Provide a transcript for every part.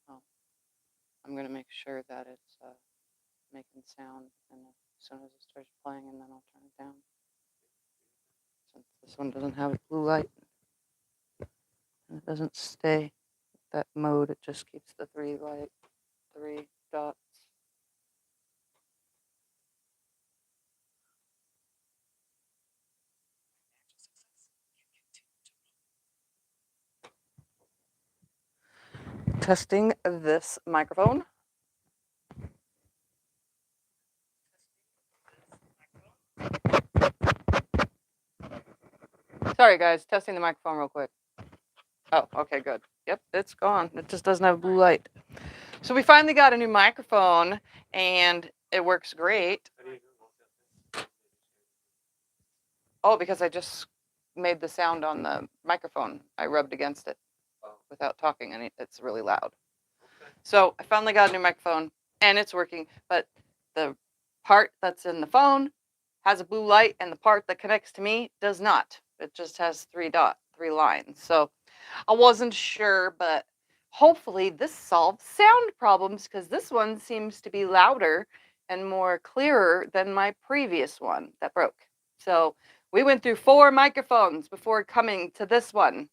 Oh, I'm going to make sure that it's making sound, and as soon as it starts playing, and then I'll turn it down. Since this one doesn't have a blue light, and it doesn't stay that mode, it just keeps the three dots. Testing this microphone. Sorry guys, testing the microphone real quick. Oh, okay, good. Yep, it's gone. It just doesn't have blue light. So we finally got a new microphone and it works great. Oh, because I just made the sound on the microphone. I rubbed against it without talking, and it's really loud. So I finally got a new microphone and it's working, but the part that's in the phone has a blue light and the part that connects to me does not. It just has three lines. So I wasn't sure, but hopefully this solves sound problems because this one seems to be louder and more clearer than my previous one that broke. So we went through 4 microphones before coming to this one.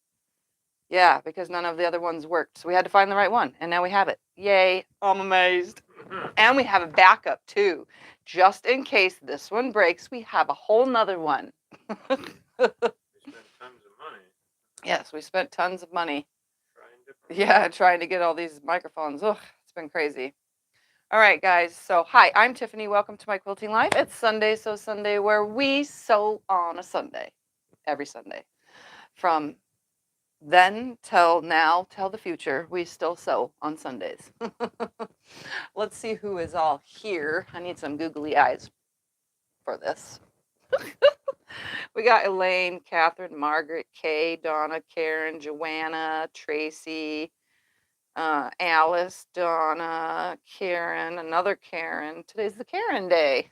Yeah, because none of the other ones worked. So we had to find the right one, and now we have it. Yay, I'm amazed. And we have a backup too. Just in case this one breaks, we have a whole nother one. We spent tons of money. Yes, we spent tons of money. Trying to get all these microphones. Ugh, it's been crazy. All right, guys. So, hi, I'm Tiffany. Welcome to my quilting life. It's Sunday, so Sunday, where we sew on a Sunday. Every Sunday. From then till now, till the future, we still sew on Sundays. Let's see who is all here. I need some googly eyes for this. We got Elaine, Catherine, Margaret, Kay, Donna, Karen, Joanna, Tracy, Alice, Donna, Karen, another Karen. Today's the Karen day.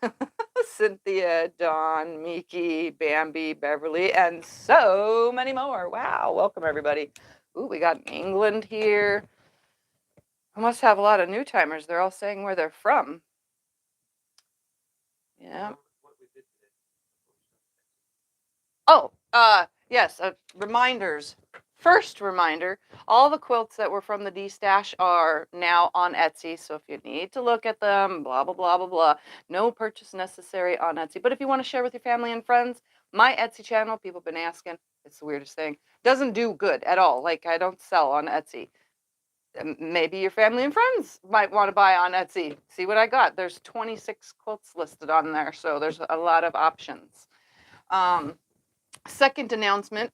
Cynthia, Dawn, Miki, Bambi, Beverly, and so many more. Wow, welcome everybody. Ooh, we got England here. I must have a lot of new timers. They're all saying where they're from. Yeah. Oh, yes, reminders. First reminder, all the quilts that were from the D-Stash are now on Etsy, so if you need to look at them, blah, blah, blah, blah, blah, no purchase necessary on Etsy. But if you want to share with your family and friends, my Etsy channel, people have been asking, it's the weirdest thing, doesn't do good at all. Like, I don't sell on Etsy. Maybe your family and friends might want to buy on Etsy. See what I got. There's 26 quilts listed on there, so there's a lot of options. Second announcement,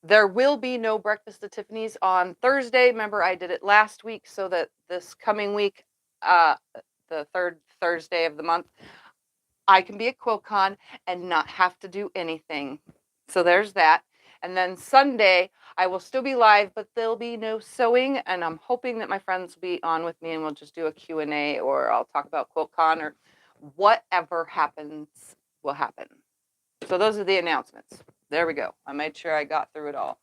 there will be no breakfast at Tiffany's on Thursday. Remember, I did it last week so that this coming week, the third Thursday of the month, I can be at Quiltcon and not have to do anything. So there's that. And then Sunday, I will still be live, but there'll be no sewing. And I'm hoping that my friends will be on with me and we'll just do a Q&A, or I'll talk about Quiltcon, or whatever happens will happen. So those are the announcements. There we go. I made sure I got through it all.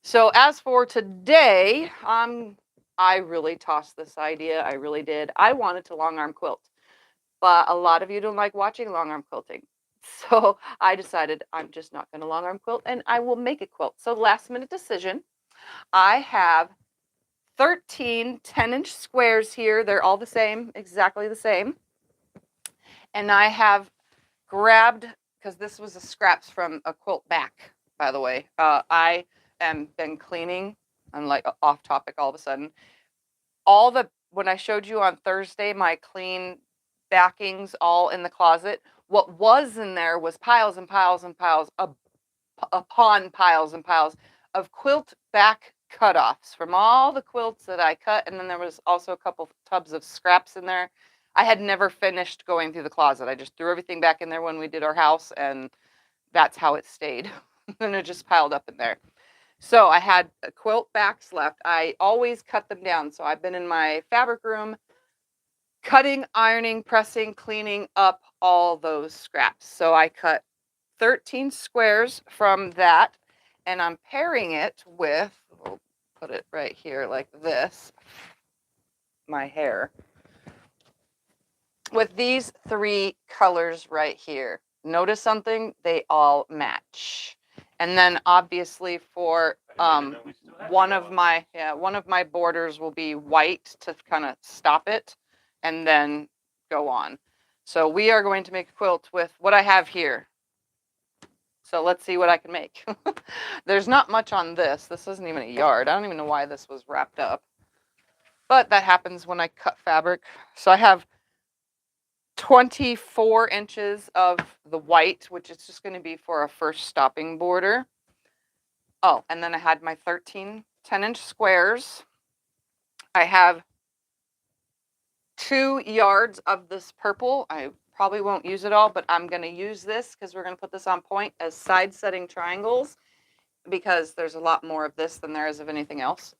So as for today, I really tossed this idea. I really did. I wanted to long arm quilt, but a lot of you don't like watching long arm quilting. So I decided I'm just not going to long arm quilt and I will make a quilt. So last minute decision. I have 13 10-inch squares here. They're all the same, exactly the same. And I have grabbed, because this was the scraps from a quilt back, by the way. I am been cleaning. I'm like off topic all of a sudden. When I showed you on Thursday, my clean backings all in the closet, what was in there was piles and piles and piles upon piles and piles of quilt back cutoffs from all the quilts that I cut. And then there was also a couple tubs of scraps in there. I had never finished going through the closet. I just threw everything back in there when we did our house, and that's how it stayed. And it just piled up in there. So I had quilt backs left. I always cut them down. So I've been in my fabric room cutting, ironing, pressing, cleaning up all those scraps. So I cut 13 squares from that, and I'm pairing it with, put it right here like this, my hair. With these 3 colors right here, notice something? They all match. And then obviously for one of my borders will be white to kind of stop it and then go on. So we are going to make a quilt with what I have here. So let's see what I can make. There's not much on this. This isn't even a yard. I don't even know why this was wrapped up. But that happens when I cut fabric. So I have 24 inches of the white, which is just going to be for a first stopping border. Oh, and then I had my 13 10-inch squares. I have 2 yards of this purple. I probably won't use it all, but I'm going to use this because we're going to put this on point as side setting triangles because there's a lot more of this than there is of anything else.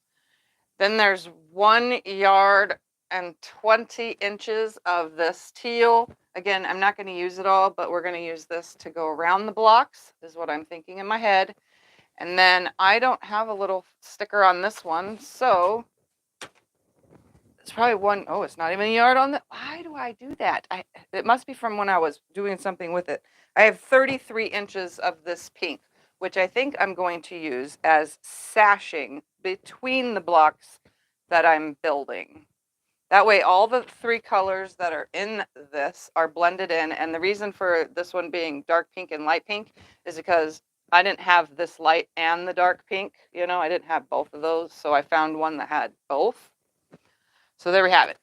Then there's 1 yard and 20 inches of this teal. Again, I'm not going to use it all, but we're going to use this to go around the blocks, is what I'm thinking in my head. And then I don't have a little sticker on this one, so it's probably one, oh, it's not even a yard on the, why do I do that? It must be from when I was doing something with it. I have 33 inches of this pink, which I think I'm going to use as sashing between the blocks that I'm building. That way all the 3 colors that are in this are blended in. And the reason for this one being dark pink and light pink is because I didn't have this light and the dark pink. You know, I didn't have both of those. So I found one that had both. So there we have it.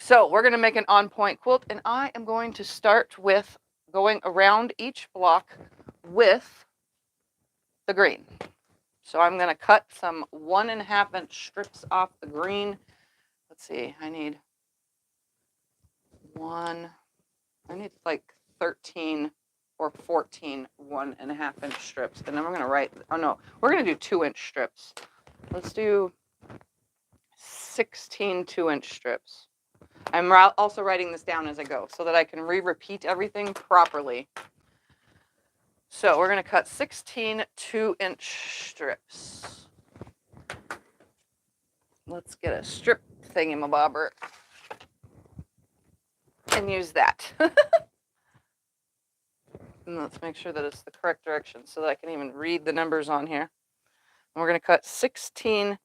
So we're going to make an on-point quilt, and I am going to start with going around each block with the green. So I'm going to cut some 1.5 inch strips off the green. Let's see, I need like 13 or 14 1.5 inch strips. And then we're going to write, oh no, we're going to do 2-inch strips. Let's do 16 2-inch strips. I'm also writing this down as I go so that I can repeat everything properly. So we're going to cut 16 2-inch strips. Let's get a strip thingamabobber and use that. And let's make sure that it's the correct direction so that I can even read the numbers on here. And we're going to cut 16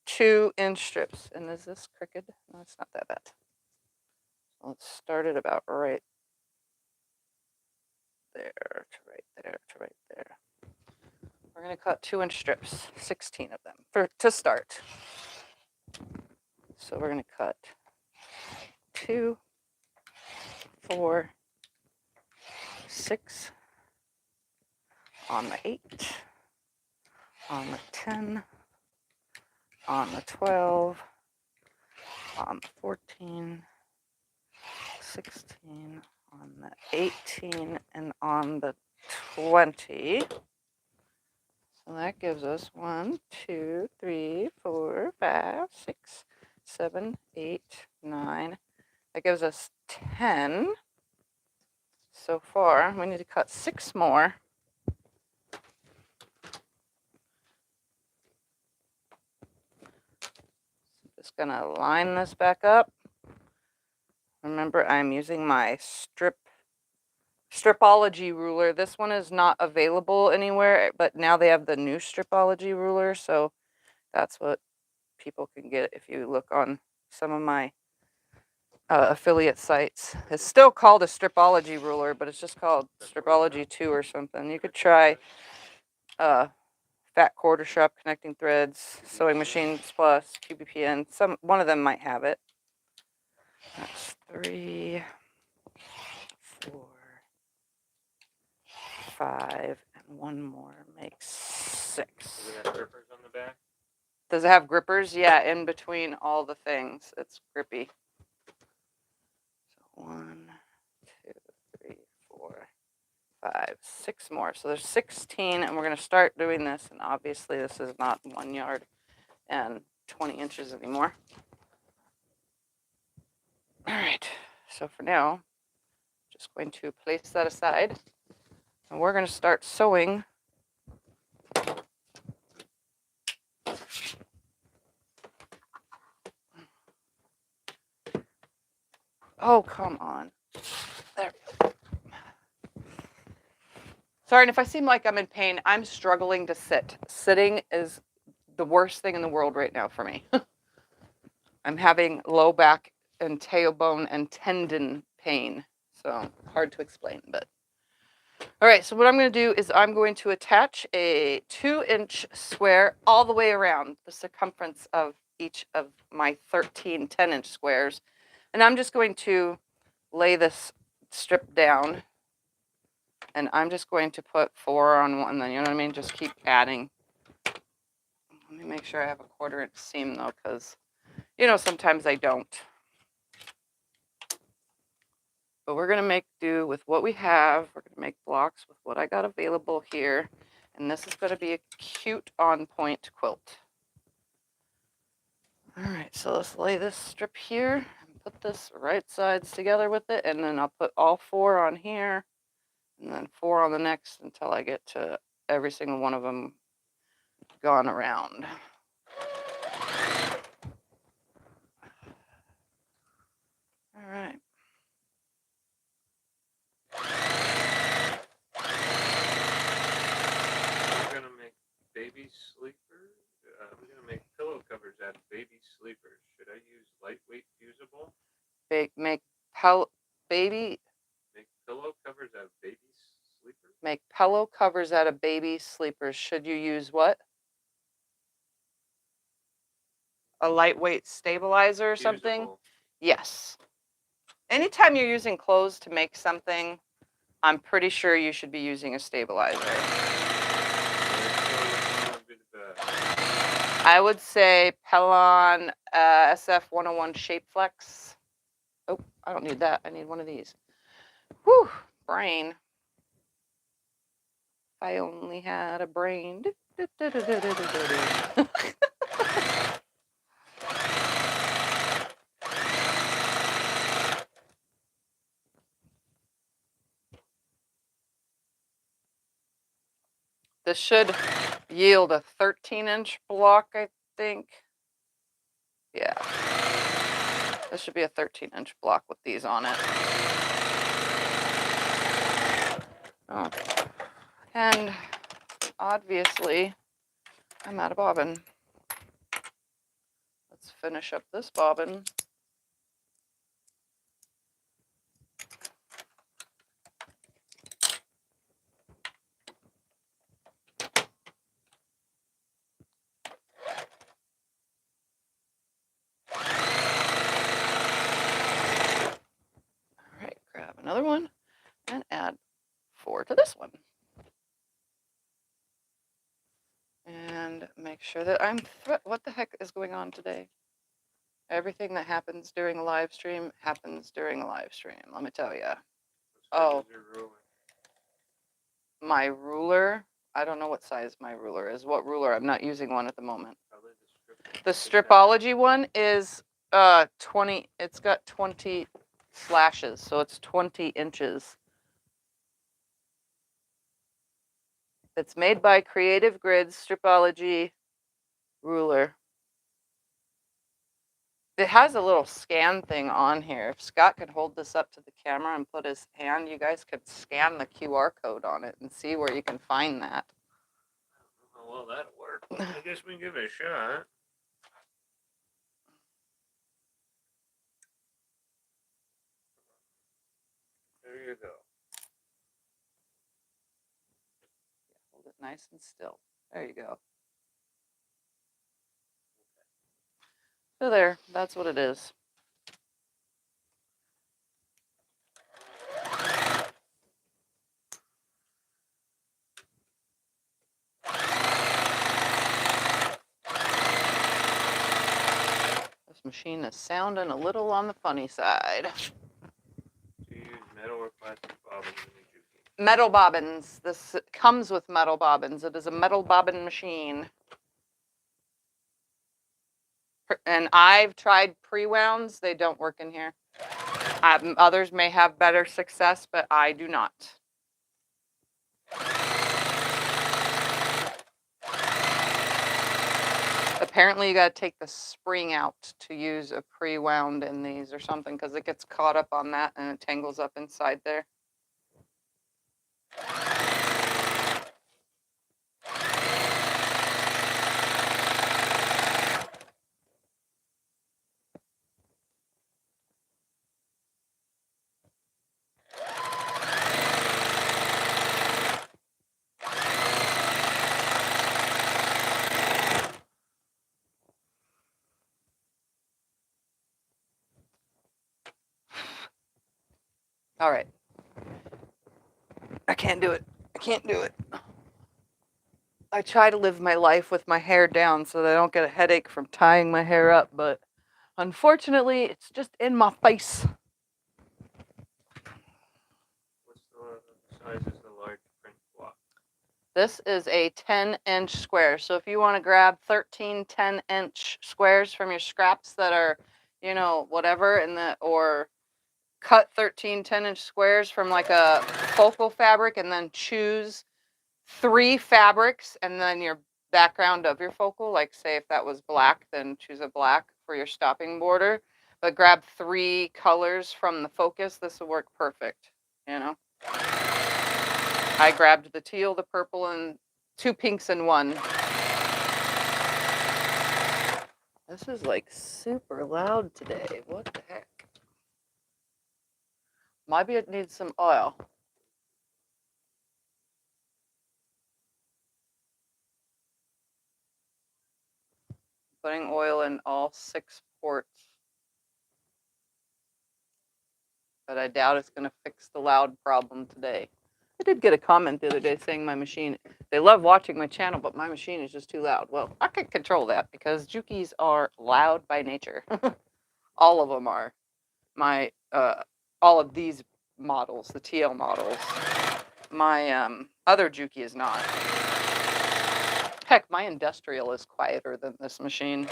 2-inch strips. And is this crooked? No, it's not that bad. Let's start it about right there to right there to right there. We're going to cut 2-inch strips, 16 of them to start. So we're going to cut 2, 4, 6 on the 8, on the 10, on the 12, on the 14, 16, on the 18, and on the 20. So that gives us 1, 2, 3, 4, 5, 6, 7, 8, 9. That gives us 10 so far. We need to cut 6 more. Just gonna line this back up. Remember, I'm using my Stripology ruler. This one is not available anywhere, but now they have the new Stripology ruler, so that's what people can get if you look on some of my affiliate sites. It's still called a Stripology ruler, but it's just called Stripology 2 or something. You could try Fat Quarter Shop, Connecting Threads, Sewing Machines Plus, QBPN. One of them might have it. That's 3, 4, 5, and 1 more makes 6. Does it have grippers on the back? Does it have grippers? Yeah, in between all the things. It's grippy. So 1, 2, 3, 4, 5, 6 more. So there's 16, and we're going to start doing this. And obviously, this is not 1 yard and 20 inches anymore. All right. So for now, just going to place that aside. And we're going to start sewing Oh, come on. There. Sorry, and if I seem like I'm in pain, I'm struggling to sit. Sitting is the worst thing in the world right now for me. I'm having low back and tailbone and tendon pain. So hard to explain, but. All right, so what I'm going to do is I'm going to attach a 2-inch square all the way around the circumference of each of my 13 10-inch squares. And I'm just going to lay this strip down. And I'm just going to put 4 on one, then you know what I mean? Just keep adding. Let me make sure I have a 1/4 inch seam though, because you know sometimes I don't. But we're gonna make do with what we have. We're gonna make blocks with what I got available here. And this is gonna be a cute on point quilt. All right, so let's lay this strip here and put this right sides together with it. And then I'll put all 4 on here and then 4 on the next until I get to every single one of them gone around. All right. We're gonna make baby sleepers. We're gonna make pillow covers out of baby sleepers. Should I use lightweight fusible? Make Make pillow covers out of baby sleepers. Make pillow covers out of baby sleepers. Should you use what? A lightweight stabilizer or something? Fusible. Yes. Anytime you're using clothes to make something, I'm pretty sure you should be using a stabilizer. I would say Pellon SF101 Shape Flex. Oh, I don't need that. I need one of these. Whew, brain. If I only had a brain. This should yield a 13-inch block, I think. Yeah. This should be a 13-inch block with these on it. Oh. And obviously, I'm out of bobbin. Let's finish up this bobbin. All right, grab another one and add 4 to this one. And make sure that I'm, what the heck is going on today? Everything that happens during a live stream happens during a live stream, let me tell you. Oh, my ruler, I don't know what size my ruler is. What ruler? I'm not using one at the moment. The Stripology one is 20, it's got 20 slashes, so it's 20 inches. It's made by Creative Grids Stripology ruler. It has a little scan thing on here. If Scott could hold this up to the camera and put his hand, you guys could scan the QR code on it and see where you can find that. I don't know how well that'll work, but I guess we can give it a shot. There you go. Hold it nice and still. There you go. So there, that's what it is. This machine is sounding a little on the funny side. Do you use metal or plastic bobbins in the juking? Metal bobbins. This comes with metal bobbins. It is a metal bobbin machine. And I've tried pre-wounds. They don't work in here. Others may have better success, but I do not. The apparently you got to take the spring out to use a pre-wound in these or something, because it gets caught up on that and it tangles up inside there. All right. I can't do it. I can't do it. I try to live my life with my hair down so that I don't get a headache from tying my hair up, but unfortunately, it's just in my face. What's the size is the large print block? This is a 10-inch square. So if you want to grab 13 10-inch squares from your scraps that are, you know, whatever, or cut 13 10-inch squares from like a focal fabric and then choose 3 fabrics and then your background of your focal, like say if that was black, then choose a black for your stopping border, but grab 3 colors from the focus. This will work perfect, you know. I grabbed the teal, the purple, and 2 pinks in one. This is like super loud today. What the heck? Maybe it needs some oil. Putting oil in all 6 ports. But I doubt it's going to fix the loud problem today. I did get a comment the other day saying my machine, they love watching my channel, but my machine is just too loud. Well, I can control that because Jukis are loud by nature. All of them are. All of these models, the TL models. My other Juki is not. Heck, my industrial is quieter than this machine.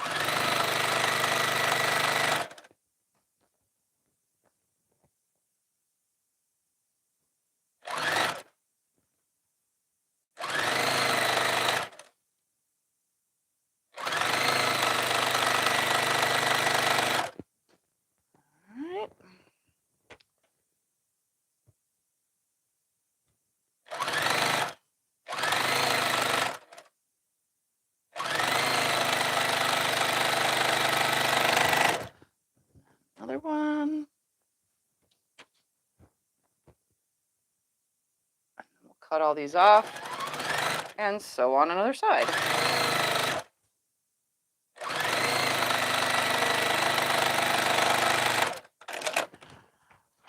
Another one. We'll cut all these off and sew on another side.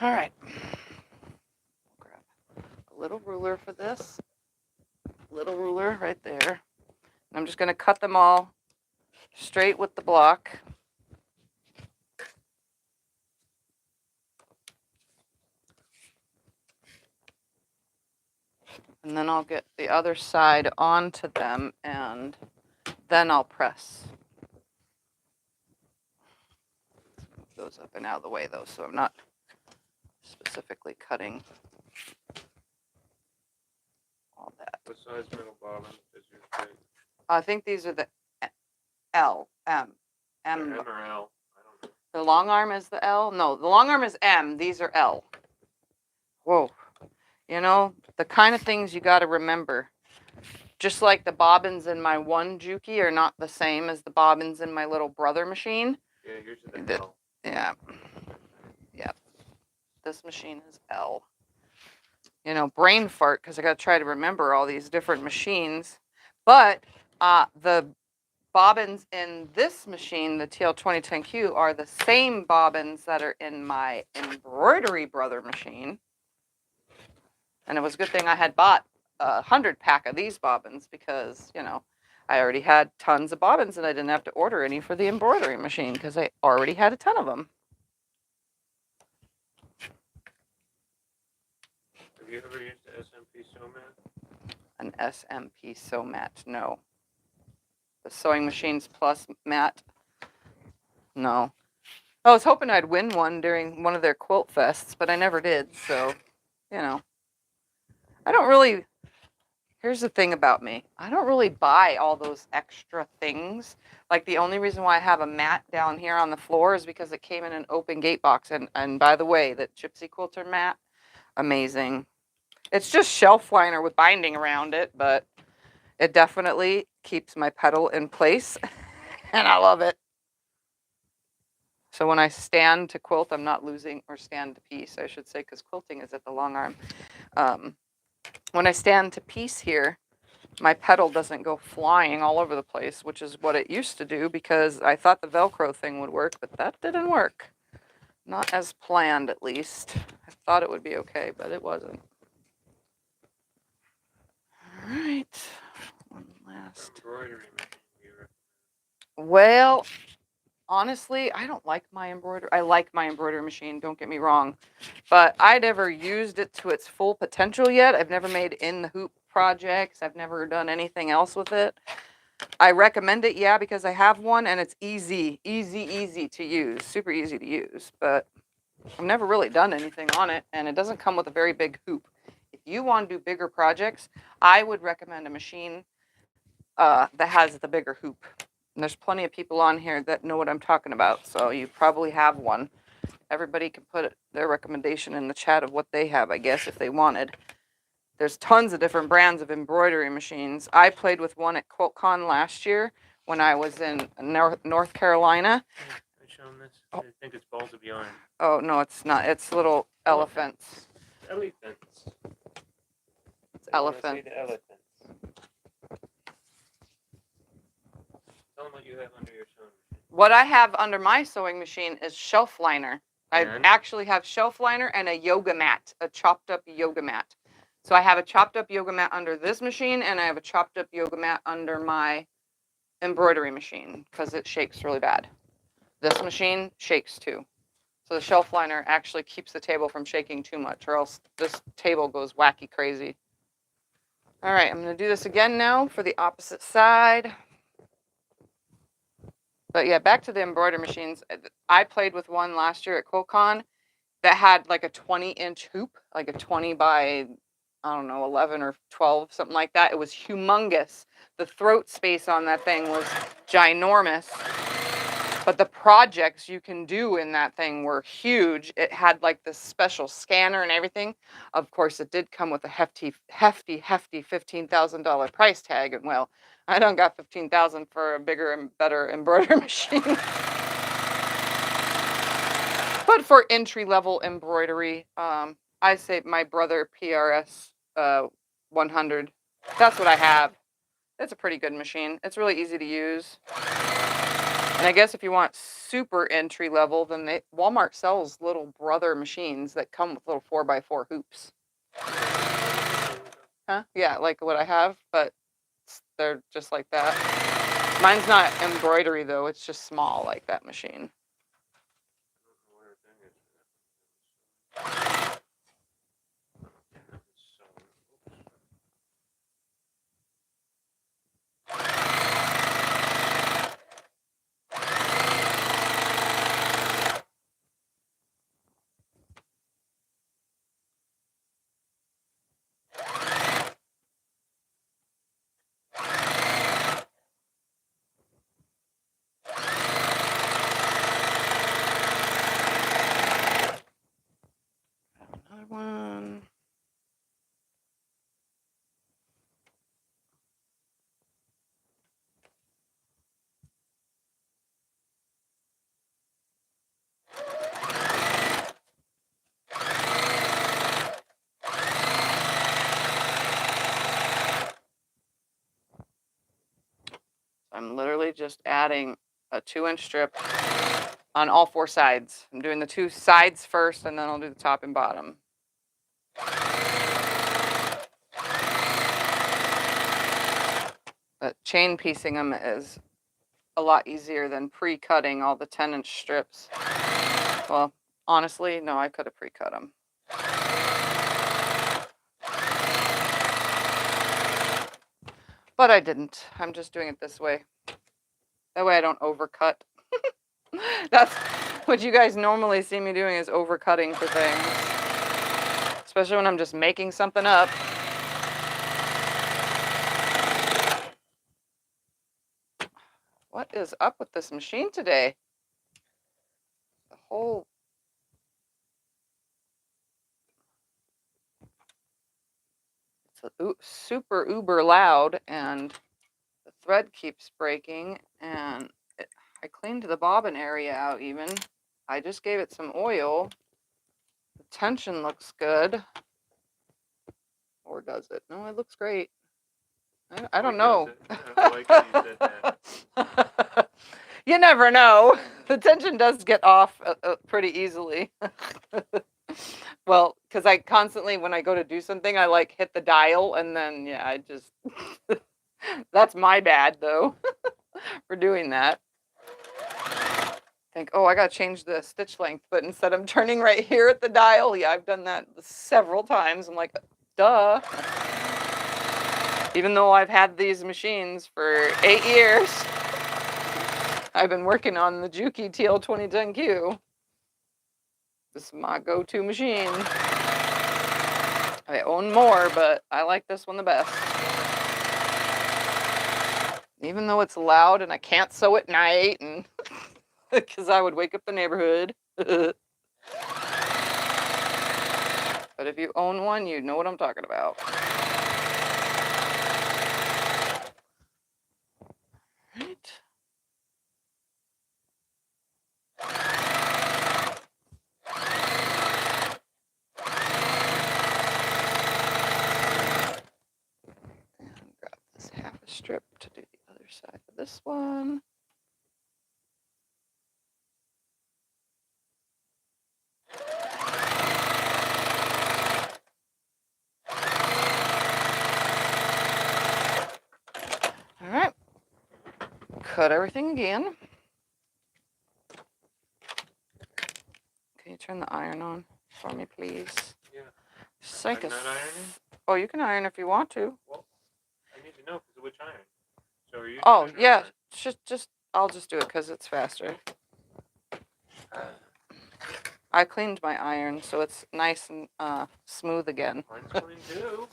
All right. Grab a little ruler for this. Little ruler right there. And I'm just going to cut them all straight with the block. And then I'll get the other side onto them and then I'll press. Move those up and out of the way though, so I'm not specifically cutting all that. What size middle bobbin is your thing? I think these are the L, M. M or L? I don't know. The long arm is the L? No, the long arm is M. These are L. Whoa. You know, the kind of things you got to remember. Just like the bobbins in my one Juki are not the same as the bobbins in my little brother machine. Yeah, yours is the L. Yeah. Yeah. This machine is L. You know, brain fart, because I got to try to remember all these different machines. But the bobbins in this machine, the TL2010Q, are the same bobbins that are in my Embroidery brother machine. And it was a good thing I had bought 100 pack of these bobbins because, you know, I already had tons of bobbins and I didn't have to order any for the embroidery machine because I already had a ton of them. Have you ever used the SMP sew mat? An SMP sew mat, no. The Sewing Machines Plus mat, no. I was hoping I'd win one during one of their quilt fests, but I never did, so, you know. I don't really Here's the thing about me. I don't really buy all those extra things. Like the only reason why I have a mat down here on the floor is because it came in an open gate box. And by the way, the Gypsy Quilter mat, amazing. It's just shelf liner with binding around it, but it definitely keeps my pedal in place and I love it. So when I stand to quilt, I'm not losing, or stand to piece, I should say, because quilting is at the long arm. When I stand to piece here, my pedal doesn't go flying all over the place, which is what it used to do because I thought the Velcro thing would work, but that didn't work. Not as planned, at least. I thought it would be okay, but it wasn't. All right. One last. Embroidery machine. Well, honestly, I don't like my embroidery. I like my embroidery machine, don't get me wrong, but I never used it to its full potential yet. I've never made in the hoop projects. I've never done anything else with it. I recommend it, yeah, because I have one and it's easy to use, super easy to use, but I've never really done anything on it, and it doesn't come with a very big hoop. If you want to do bigger projects, I would recommend a machine that has the bigger hoop. And there's plenty of people on here that know what I'm talking about, so you probably have one. Everybody can put their recommendation in the chat of what they have, I guess, if they wanted. There's tons of different brands of embroidery machines. I played with one at Quiltcon last year when I was in North Carolina. I show them this. I think it's balls of yarn. Oh, no, it's not. It's little elephants. Elephants. It's elephants. The elephants. Tell them what you have under your sewing machine. What I have under my sewing machine is shelf liner. I And? actually have shelf liner and a yoga mat, a chopped up yoga mat. So I have a chopped up yoga mat under this machine, and I have a chopped up yoga mat under my embroidery machine because it shakes really bad. This machine shakes too. So the shelf liner actually keeps the table from shaking too much, or else this table goes wacky crazy. All right, I'm going to do this again now for the opposite side. But yeah, back to the embroidery machines. I played with one last year at Quiltcon that had like a 20-inch hoop, like a 20 by, I don't know, 11 or 12, something like that. It was humongous. The throat space on that thing was ginormous. But the projects you can do in that thing were huge. It had like this special scanner and everything. Of course, it did come with a hefty $15,000 price tag. And well, I done got $15,000 for a bigger and better embroidery machine. But for entry-level embroidery, I say my brother PRS 100. That's what I have. It's a pretty good machine. It's really easy to use. And I guess if you want super entry level, then Walmart sells little brother machines that come with little 4x4 hoops. Huh? Yeah, like what I have, but they're just like that. Mine's not embroidery though, it's just small like that machine. Another one. I'm literally just adding a 2-inch strip on all 4 sides. I'm doing the 2 sides first, and then I'll do the top and bottom. But chain piecing them is a lot easier than pre-cutting all the 10-inch strips. Well, honestly, no, I could have pre-cut them. But I didn't. I'm just doing it this way. That way I don't overcut. That's what you guys normally see me doing, is overcutting for things. Especially when I'm just making something up. What is up with this machine today? The whole... It's super uber loud, and the thread keeps breaking, and I cleaned the bobbin area out even. I just gave it some oil. The tension looks good. Or does it? No, it looks great. I don't know. I like how you said that. You never know. The tension does get off pretty easily. Well, because I constantly, when I go to do something, I like hit the dial, and then, yeah, I just... That's my bad, though, for doing that. Think, oh, I gotta change the stitch length, but instead I'm turning right here at the dial. Yeah, I've done that several times. I'm like, duh. Even though I've had these machines for 8 years, I've been working on the Juki TL2010Q. This is my go-to machine. I own more, but I like this one the best. Even though it's loud and I can't sew at night, and because I would wake up the neighborhood. But if you own one, you know what I'm talking about. Right. And grab this half a strip to do the other side of this one. All right. Cut everything again. Can you turn the iron on for me, please? Yeah. Psych. I'm not ironing? Oh, you can iron if you want to. Well, I need to know because of which iron. So are you Oh, doing it or yeah. not? Just I'll just do it because it's faster. I cleaned my iron, so it's nice and smooth again. Mine's clean too.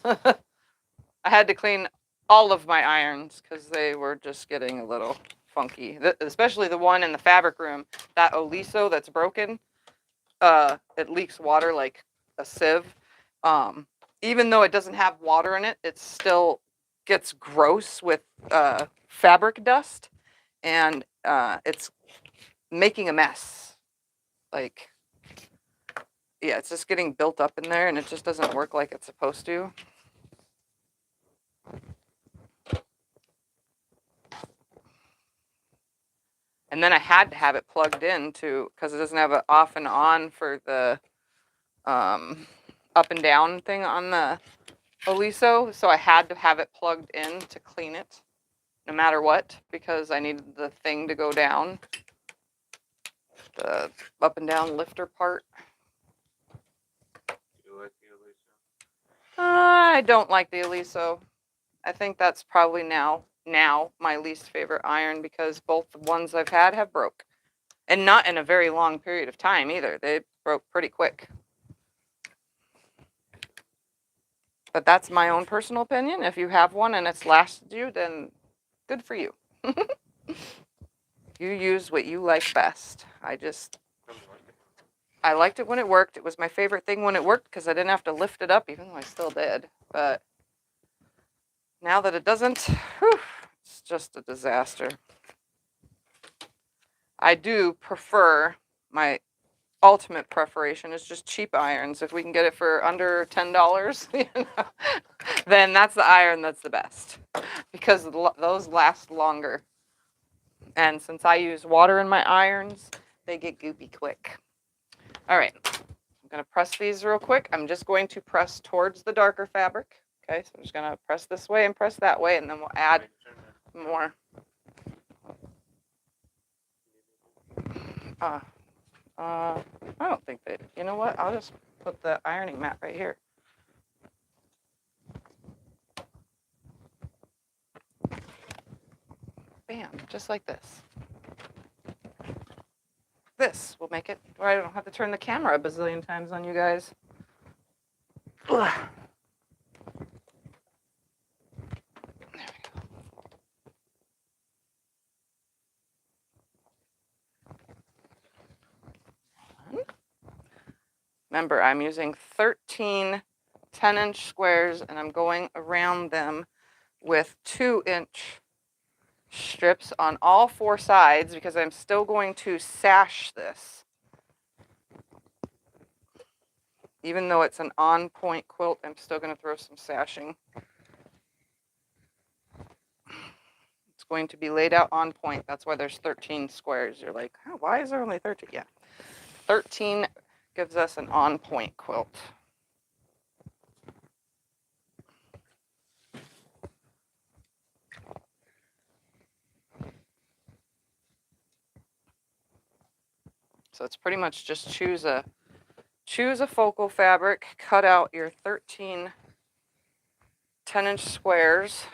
I had to clean all of my irons because they were just getting a little funky. Especially the one in the fabric room, that Oliso that's broken. It leaks water like a sieve. Even though it doesn't have water in it, it still gets gross with fabric dust, and it's making a mess. Like, yeah, it's just getting built up in there, and it just doesn't work like it's supposed to. And then I had to have it plugged in to, because it doesn't have an off and on for the up and down thing on the Oliso. So I had to have it plugged in to clean it, no matter what, because I needed the thing to go down. The up and down lifter part. Do you like the Aliso? I don't like the Oliso. I think that's probably now my least favorite iron because both the ones I've had have broke. And not in a very long period of time either. They broke pretty quick. But that's my own personal opinion. If you have one and it's lasted you, then good for you. You use what you like best. I liked it when it worked. It was my favorite thing when it worked because I didn't have to lift it up, even though I still did. But now that it doesn't, whew, it's just a disaster. I do prefer, my ultimate preparation is just cheap irons. If we can get it for under $10, then that's the iron that's the best because those last longer. And since I use water in my irons, they get goopy quick. All right, I'm gonna press these real quick. I'm just going to press towards the darker fabric. Okay, so I'm just gonna press this way and press that way, and then we'll add more. I don't think that, you know what? I'll just put the ironing mat right here. Bam, just like this. This will make it where I don't have to turn the camera a bazillion times on you guys. Ugh. There we go. Remember, I'm using 13 10-inch squares, and I'm going around them with 2-inch strips on all 4 sides because I'm still going to sash this. Even though it's an on-point quilt, I'm still going to throw some sashing. It's going to be laid out on point. That's why there's 13 squares. You're like, oh, why is there only 13? Yeah. 13 gives us an on-point quilt. So it's pretty much just choose a focal fabric, cut out your 13 10-inch squares.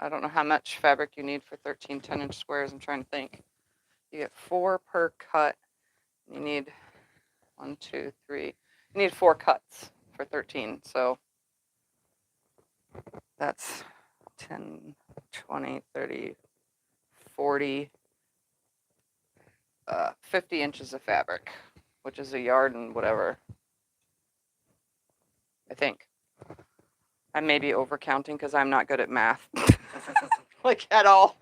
I don't know how much fabric you need for 13 10-inch squares. I'm trying to think. You get 4 per cut. You need 1, 2, 3. You need 4 cuts for 13. So that's 10, 20, 30, 40, 50 inches of fabric, which is a yard and whatever. I think. I may be overcounting because I'm not good at math. Like at all.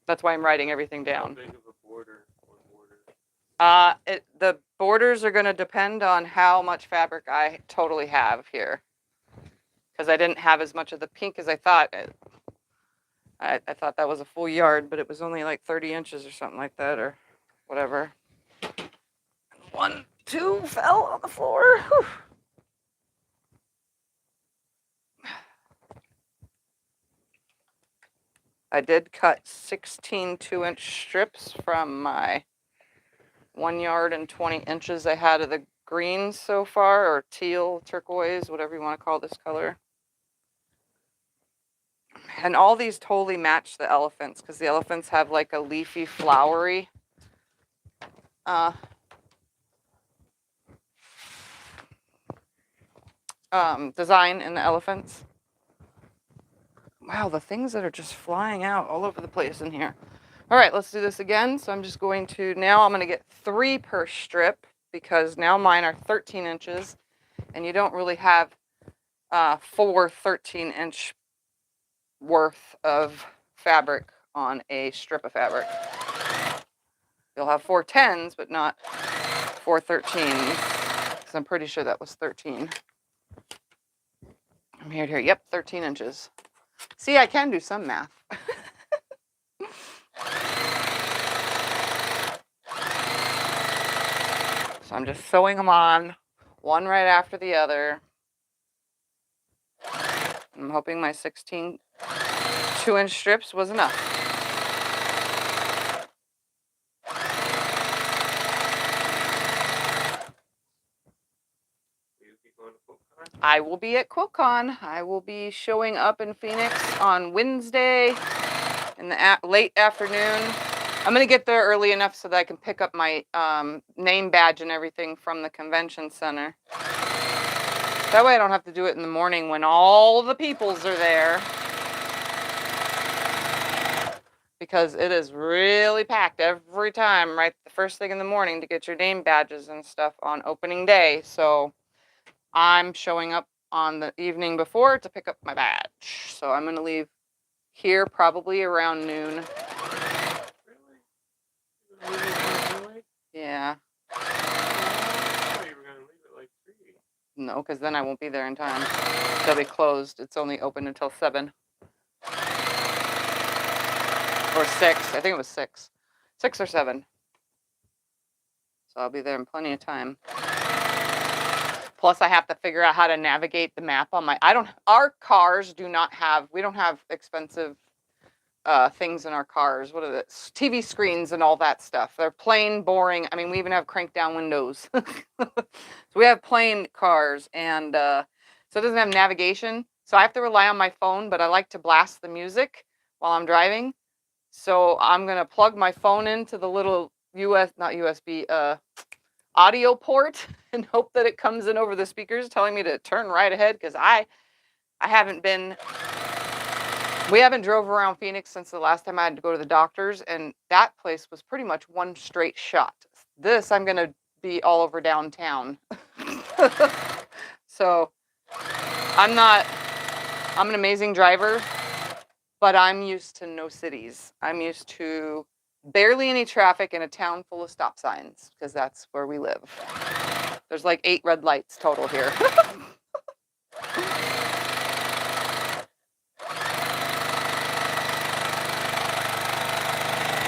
That's why I'm writing everything down. How big of a border? One border? The borders are going to depend on how much fabric I totally have here. Because I didn't have as much of the pink as I thought. I thought that was a full yard, but it was only like 30 inches or something like that, or whatever. 1, 2 fell on the floor. Whew. I did cut 16 2-inch strips from my 1 yard and 20 inches I had of the greens so far, or teal, turquoise, whatever you want to call this color. And all these totally match the elephants because the elephants have like a leafy, flowery design in the elephants. Wow, the things that are just flying out all over the place in here. All right, let's do this again. So I'm just going to, now I'm going to get 3 per strip because now mine are 13 inches and you don't really have 4 13-inch worth of fabric on a strip of fabric. You'll have 4 10s, but not 4 13s because I'm pretty sure that was 13. I'm here. Yep, 13 inches. See, I can do some math. So I'm just sewing them on, one right after the other. I'm hoping my 16 2-inch strips was enough. Will you be going to Quiltcon? I will be at Quiltcon. I will be showing up in Phoenix on Wednesday in the late afternoon. I'm going to get there early enough so that I can pick up my name badge and everything from the convention center. That way I don't have to do it in the morning when all the peoples are there. Because it is really packed every time, right the first thing in the morning to get your name badges and stuff on opening day. So I'm showing up on the evening before to pick up my badge. So I'm going to leave here probably around noon. Really? You were leaving it early? Yeah. I thought you were going to leave at like 3. No, because then I won't be there in time. They'll be closed. It's only open until 7. Or 6. I think it was 6. 6 or 7. So I'll be there in plenty of time. Plus, I have to figure out how to navigate the map on my. Our cars do not have. We don't have expensive things in our cars. What are the TV screens and all that stuff? They're plain, boring. I mean, we even have crank down windows. So we have plain cars, and so it doesn't have navigation. So I have to rely on my phone. But I like to blast the music while I'm driving. So I'm gonna plug my phone into the little not USB, audio port and hope that it comes in over the speakers telling me to turn right ahead because I haven't been. We haven't drove around Phoenix since the last time I had to go to the doctor's, and that place was pretty much one straight shot. This I'm gonna be all over downtown. So I'm an amazing driver, but I'm used to no cities. I'm used to barely any traffic in a town full of stop signs, because that's where we live. There's like 8 red lights total here.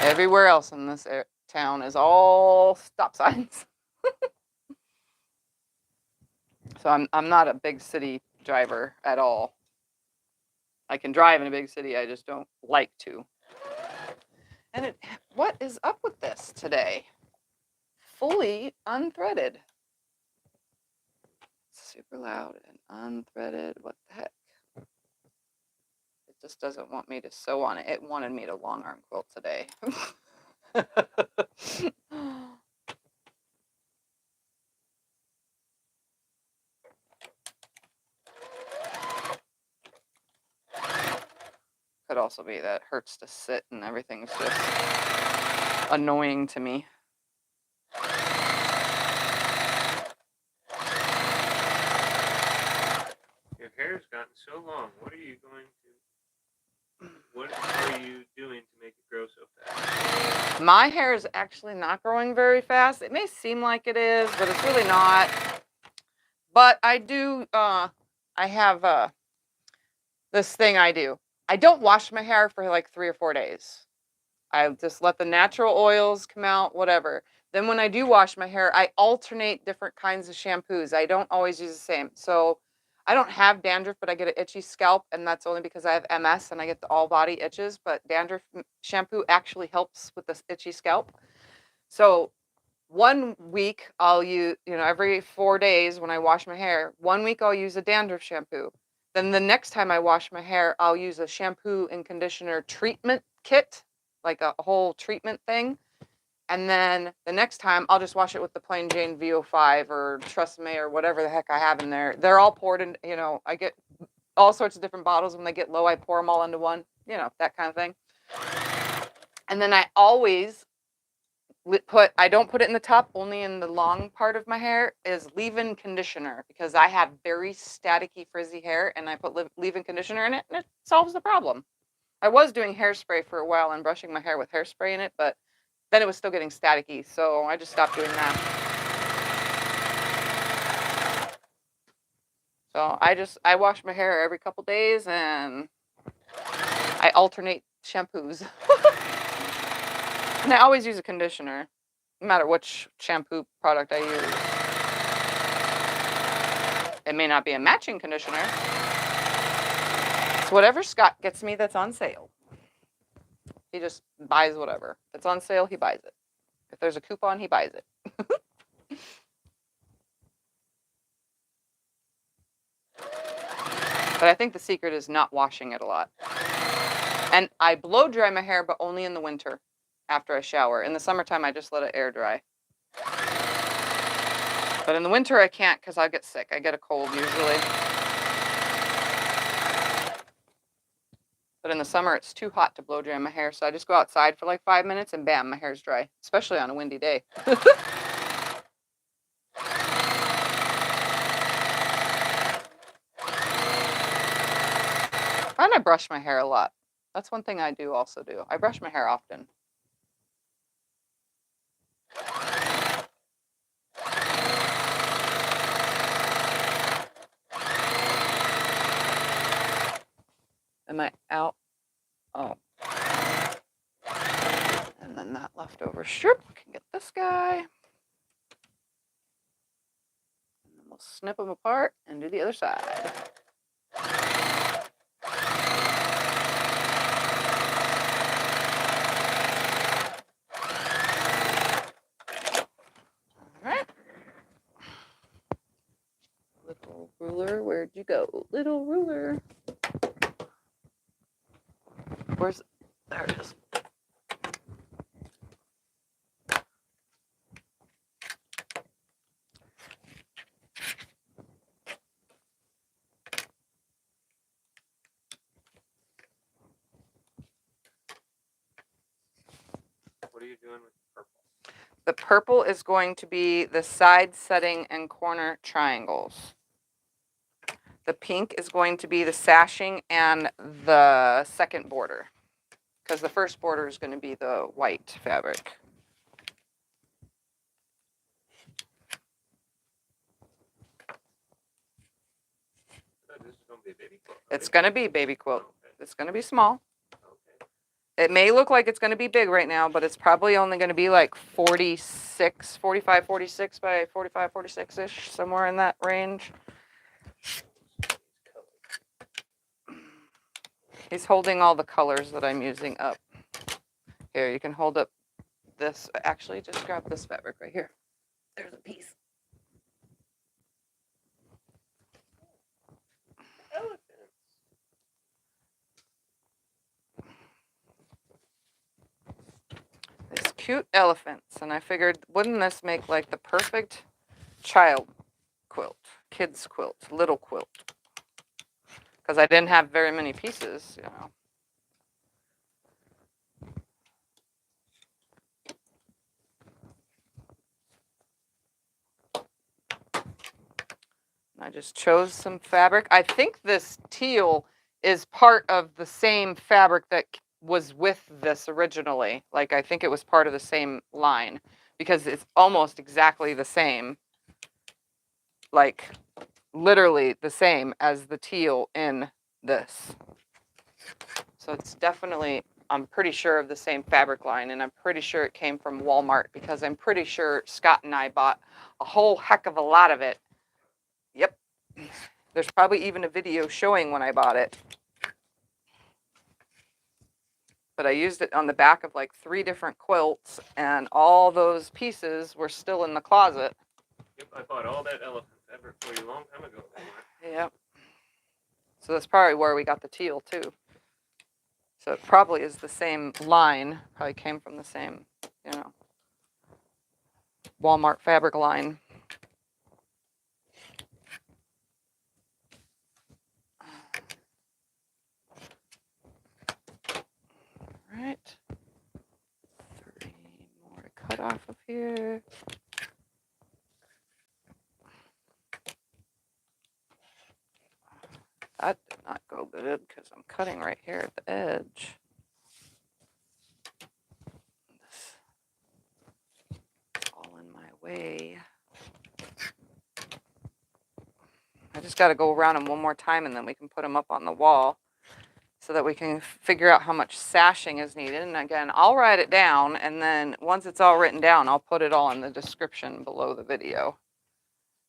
Everywhere else in this town is all stop signs. So I'm not a big city driver at all. I can drive in a big city, I just don't like to. And what is up with this today? Fully unthreaded. Super loud and unthreaded. What the heck? It just doesn't want me to sew on it. It wanted me to long arm quilt today. Could also be that it hurts to sit and everything's just annoying to me. Your hair's gotten so long. What are you doing to make it grow so fast? My hair is actually not growing very fast. It may seem like it is, but it's really not. But I do, I have this thing I do. I don't wash my hair for like 3 or 4 days. I just let the natural oils come out, whatever. Then when I do wash my hair, I alternate different kinds of shampoos. I don't always use the same. So I don't have dandruff, but I get an itchy scalp, and that's only because I have MS and I get the all body itches. But dandruff shampoo actually helps with this itchy scalp. So 1 week I'll use, every 4 days when I wash my hair, 1 week I'll use a dandruff shampoo. Then the next time I wash my hair, I'll use a shampoo and conditioner treatment kit, like a whole treatment thing. And then the next time I'll just wash it with the plain Jane VO5 or Tresemme or whatever the heck I have in there. They're all poured in, I get all sorts of different bottles. When they get low, I pour them all into one, that kind of thing. And then I always I don't put it in the top, only in the long part of my hair, is leave-in conditioner, because I have very staticky, frizzy hair, and I put leave-in conditioner in it, and it solves the problem. I was doing hairspray for a while and brushing my hair with hairspray in it, but then it was still getting staticky, so I just stopped doing that. So I wash my hair every couple days, and I alternate shampoos. And I always use a conditioner, no matter which shampoo product I use. It may not be a matching conditioner. It's whatever Scott gets me that's on sale. He just buys whatever. If it's on sale, he buys it. If there's a coupon, he buys it. But I think the secret is not washing it a lot. And I blow dry my hair, but only in the winter after I shower. In the summertime, I just let it air dry. But in the winter, I can't, because I get sick. I get a cold usually. But in the summer, it's too hot to blow dry my hair, so I just go outside for like 5 minutes and bam, my hair's dry, especially on a windy day. And I brush my hair a lot. That's one thing I also do. I brush my hair often. Am I out? Oh. And then that leftover strip, we can get this guy. And then we'll snip them apart and do the other side. Alright. Little ruler, where'd you go? Little ruler. Where's, there it is. What are you doing with purple? The purple is going to be the side setting and corner triangles. The pink is going to be the sashing and the second border, because the first border is going to be the white fabric. This is going to be a baby quilt. It's going to be baby quilt. Okay. It's going to be small. Okay. It may look like it's going to be big right now, but it's probably only going to be like 45, 46 by 45, 46-ish, somewhere in that range. He's holding all the colors that I'm using up. Here, you can hold up this. Actually, just grab this fabric right here. There's a piece. Elephants. These cute elephants, and I figured, wouldn't this make like the perfect child quilt, kids quilt, little quilt? Because I didn't have very many pieces, you know. I just chose some fabric. I think this teal is part of the same fabric that was with this originally. Like, I think it was part of the same line because it's almost exactly the same. Like, literally the same as the teal in this. So it's definitely, I'm pretty sure, of the same fabric line, and I'm pretty sure it came from Walmart because I'm pretty sure Scott and I bought a whole heck of a lot of it. Yep. There's probably even a video showing when I bought it. But I used it on the back of like 3 different quilts, and all those pieces were still in the closet. Yep, I bought all that elephant fabric for you a long time ago. Yep. So that's probably where we got the teal too. So it probably is the same line. Probably came from the same, you know, Walmart fabric line. All right. 3 more to cut off of here. That did not go good because I'm cutting right here at the edge. This all in my way. I just got to go around them one more time and then we can put them up on the wall so that we can figure out how much sashing is needed. And again, I'll write it down, and then once it's all written down, I'll put it all in the description below the video.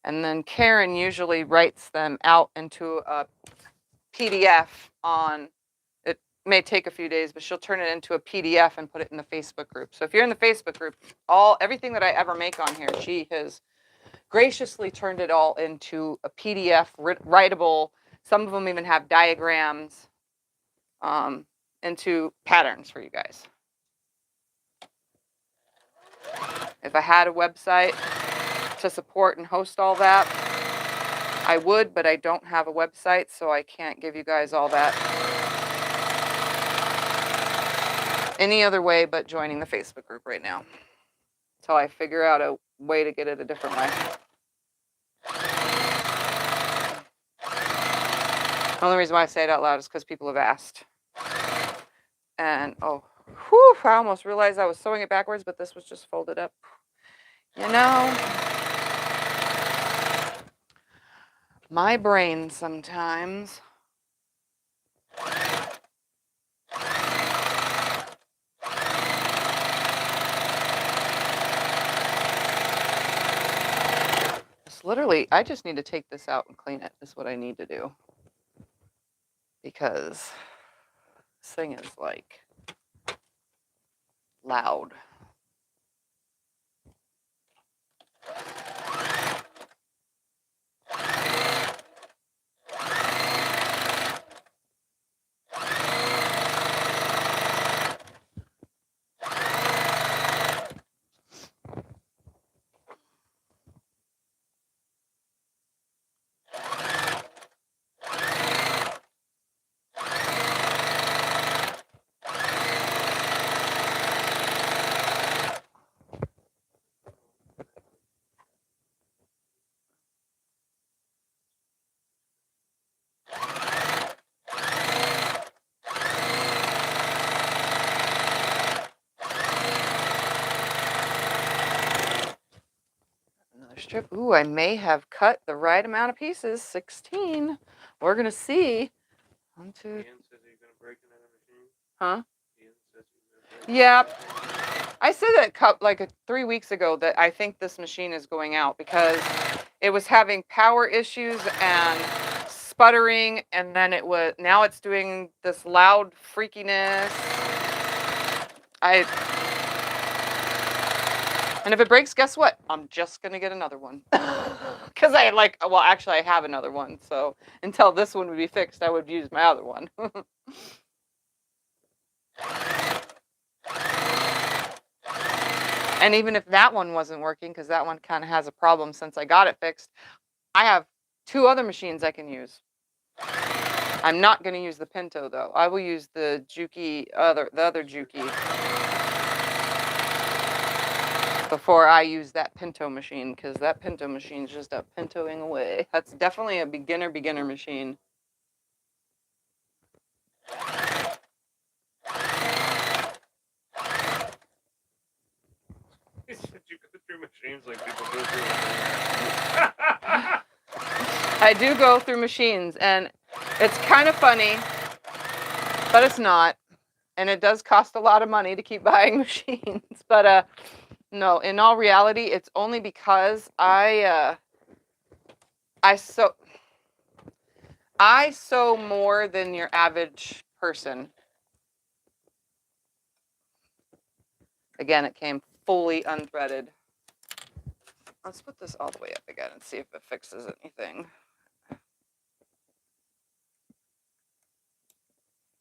And then Karen usually writes them out into a PDF on, it may take a few days, but she'll turn it into a PDF and put it in the Facebook group. So if you're in the Facebook group, everything that I ever make on here, she has graciously turned it all into a PDF, writable. Some of them even have diagrams, into patterns for you guys. If I had a website to support and host all that, I would, but I don't have a website, so I can't give you guys all that any other way but joining the Facebook group right now until I figure out a way to get it a different way. The only reason why I say it out loud is because people have asked. And, oh, whew, I almost realized I was sewing it backwards, but this was just folded up. You know, my brain sometimes. It's literally, I just need to take this out and clean it, is what I need to do. Because this thing is like loud. strip. Ooh, I may have cut the right amount of pieces. 16. We're gonna see. 1, 2. Ian says he's gonna break another machine. Huh? Ian says he's gonna break Yeah. another machine. I said that like 3 weeks ago that I think this machine is going out because it was having power issues and sputtering, and then now it's doing this loud freakiness. And if it breaks, guess what? I'm just gonna get another one. Because actually I have another one, so until this one would be fixed, I would use my other one. And even if that one wasn't working, because that one kind of has a problem since I got it fixed, I have 2 other machines I can use. I'm not going to use the Pinto though. I will use the other Juki before I use that Pinto machine, because that Pinto machine is just a Pintoing away. That's definitely a beginner machine. He said you go through machines like people go through machines. I do go through machines, and it's kind of funny, but it's not. And it does cost a lot of money to keep buying machines. But no, in all reality, it's only because I sew more than your average person. Again, it came fully unthreaded. Let's put this all the way up again and see if it fixes anything.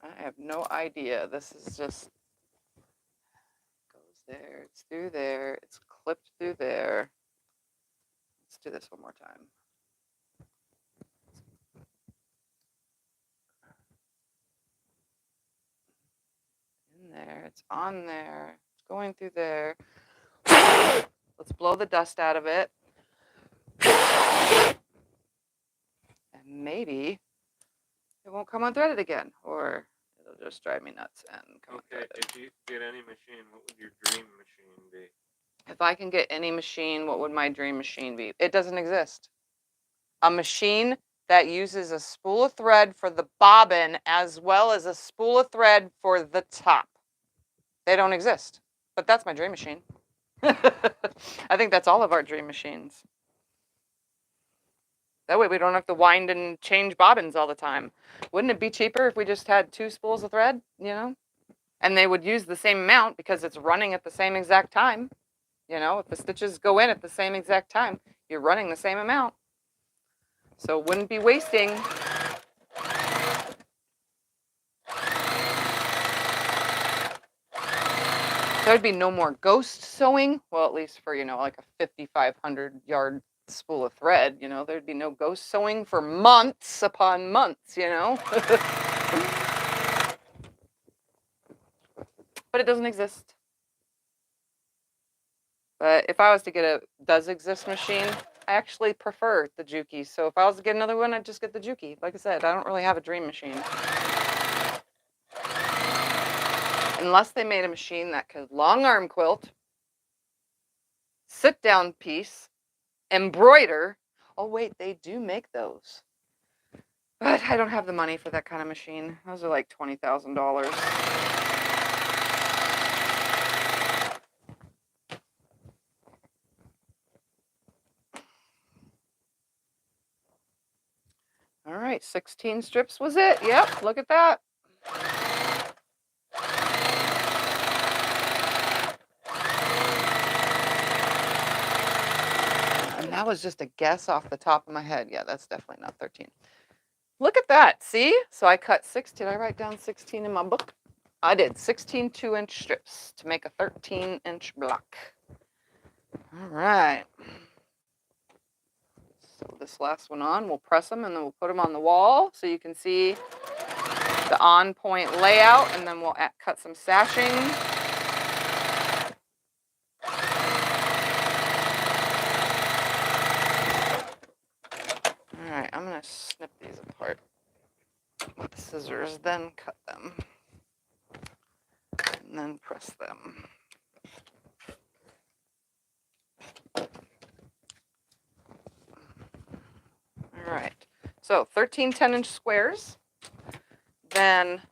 I have no idea. This is just goes there, it's through there, it's clipped through there. Let's do this one more time. In there, it's on there, it's going through there. Let's blow the dust out of it. And maybe it won't come unthreaded again, or it'll just drive me nuts and come unthreaded. If you could get any machine, what would your dream machine be? If I can get any machine, what would my dream machine be? It doesn't exist. A machine that uses a spool of thread for the bobbin as well as a spool of thread for the top. They don't exist. But that's my dream machine. I think that's all of our dream machines. That way we don't have to wind and change bobbins all the time. Wouldn't it be cheaper if we just had 2 spools of thread, And they would use the same amount because it's running at the same exact time. If the stitches go in at the same exact time, you're running the same amount. So it wouldn't be wasting. There'd be no more ghost sewing. Well, at least for, like a 5,500 yard spool of thread, there'd be no ghost sewing for months upon months, But it doesn't exist. But if I was to get a does exist machine, I actually prefer the Juki. So if I was to get another one, I'd just get the Juki. Like I said, I don't really have a dream machine. Unless they made a machine that could long arm quilt, sit down piece, embroider. Oh wait, they do make those. But I don't have the money for that kind of machine. Those are like $20,000. All right, 16 strips was it? Yep, look at that. And that was just a guess off the top of my head. Yeah, that's definitely not 13. Look at that, see? So I cut 16. Did I write down 16 in my book? I did 16 2-inch strips to make a 13-inch block. All right. So this last one on, we'll press them and then we'll put them on the wall so you can see the on-point layout, and then we'll cut some sashing. All right, I'm gonna snip these apart with the scissors, then cut them, and then press them. So 13 10-inch squares, then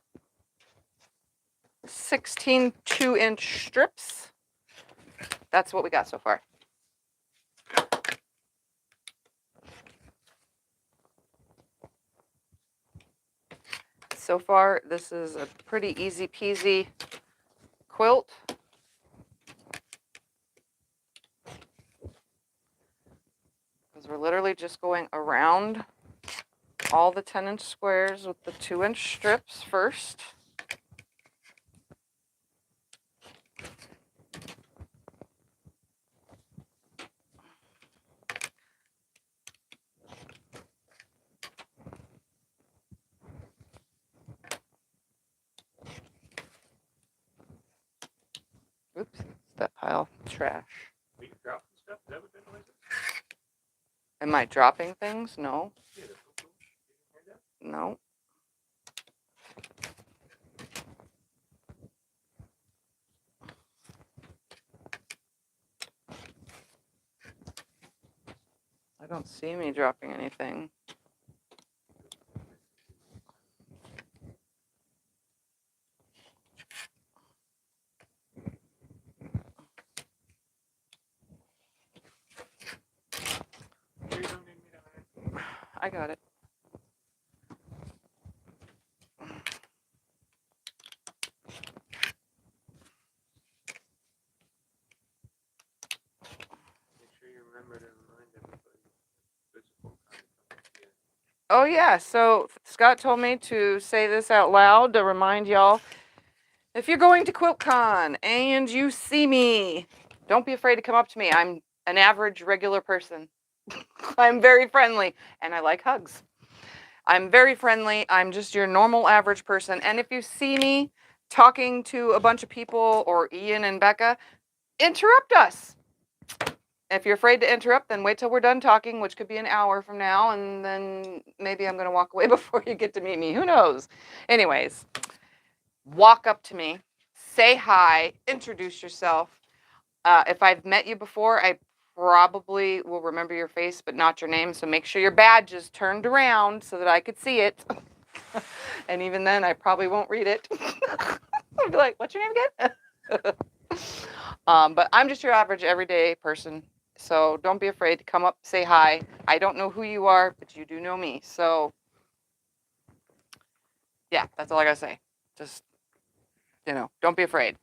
16 2-inch strips. That's what we got so far. So far, this is a pretty easy peasy quilt. Because we're literally just going around all the 10-inch squares with the 2-inch strips first. Oops, that pile of trash. Are you dropping stuff? Is that what that noise is? Am I dropping things? No. Yeah, the boom, boom. You didn't hear that? No. I don't see me dropping anything. You don't need me to hide. I got it. Make sure you remember to remind everybody physical kind of comes at the end. Oh, yeah. So Scott told me to say this out loud to remind y'all. If you're going to Quiltcon and you see me, don't be afraid to come up to me. I'm an average, regular person. I'm very friendly and I like hugs. I'm very friendly. I'm just your normal, average person. And if you see me talking to a bunch of people or Ian and Becca, interrupt us. If you're afraid to interrupt, then wait till we're done talking, which could be an hour from now, and then maybe I'm going to walk away before you get to meet me. Who knows? Anyways, walk up to me, say hi, introduce yourself. If I've met you before, I probably will remember your face, but not your name. So make sure your badge is turned around so that I could see it. And even then, I probably won't read it. I'll be like, what's your name again? But I'm just your average, everyday person. So don't be afraid to come up, say hi. I don't know who you are, but you do know me. So yeah, that's all I gotta say. Just, don't be afraid.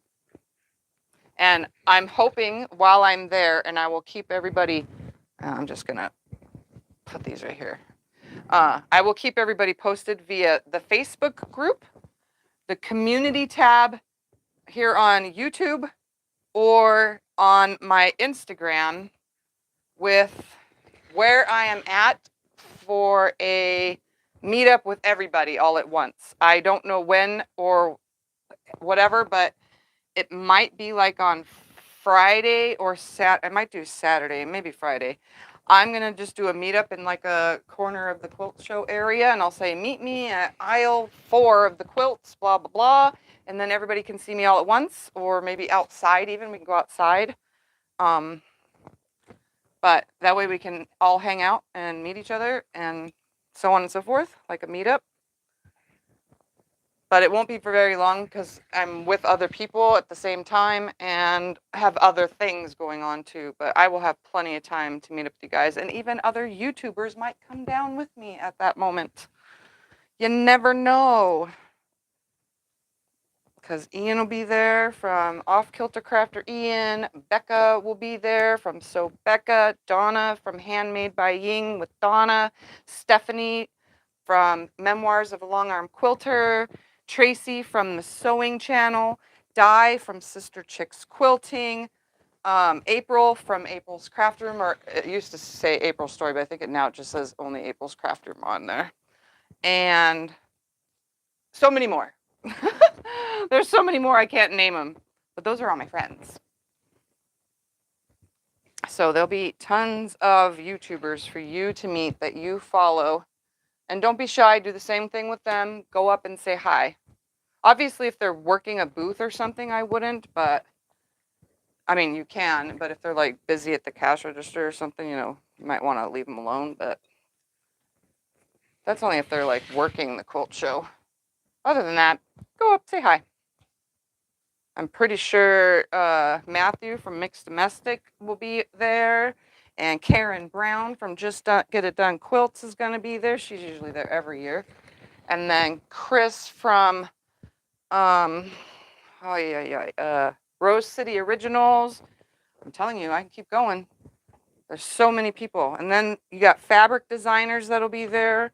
And I'm hoping while I'm there, and I will keep everybody, I'm just gonna put these right here. I will keep everybody posted via the Facebook group, the community tab here on YouTube, or on my Instagram with where I am at for a meetup with everybody all at once. I don't know when or whatever, but it might be like on Friday or I might do Saturday, maybe Friday. I'm going to just do a meetup in like a corner of the quilt show area, and I'll say, meet me at aisle 4 of the quilts, blah, blah, blah. And then everybody can see me all at once, or maybe outside even. We can go outside. But that way we can all hang out and meet each other and so on and so forth, like a meetup. But it won't be for very long because I'm with other people at the same time and have other things going on too. But I will have plenty of time to meet up with you guys. And even other YouTubers might come down with me at that moment. You never know. Because Ian will be there from Off Kilter Crafter Ian. Becca will be there from So Becca. Donna from Handmade by Ying with Donna. Stephanie from Memoirs of a Long Arm Quilter. Tracy from the Sewing Channel. Di from Sister Chicks Quilting. April from April's Craft Room, or it used to say April's Story, but I think it just says only April's Craft Room on there. And so many more. There's so many more, I can't name them, but those are all my friends. So there'll be tons of YouTubers for you to meet that you follow. And don't be shy, do the same thing with them. Go up and say hi. Obviously, if they're working a booth or something, I wouldn't, but I mean, you can, but if they're like busy at the cash register or something, you might want to leave them alone, but That's only if they're like working the quilt show. Other than that, go up, say hi. I'm pretty sure Matthew from Mixed Domestic will be there. And Karen Brown from Just Get It Done Quilts is going to be there. She's usually there every year. And then Chris from Rose City Originals. I'm telling you, I can keep going. There's so many people. And then you got fabric designers that'll be there.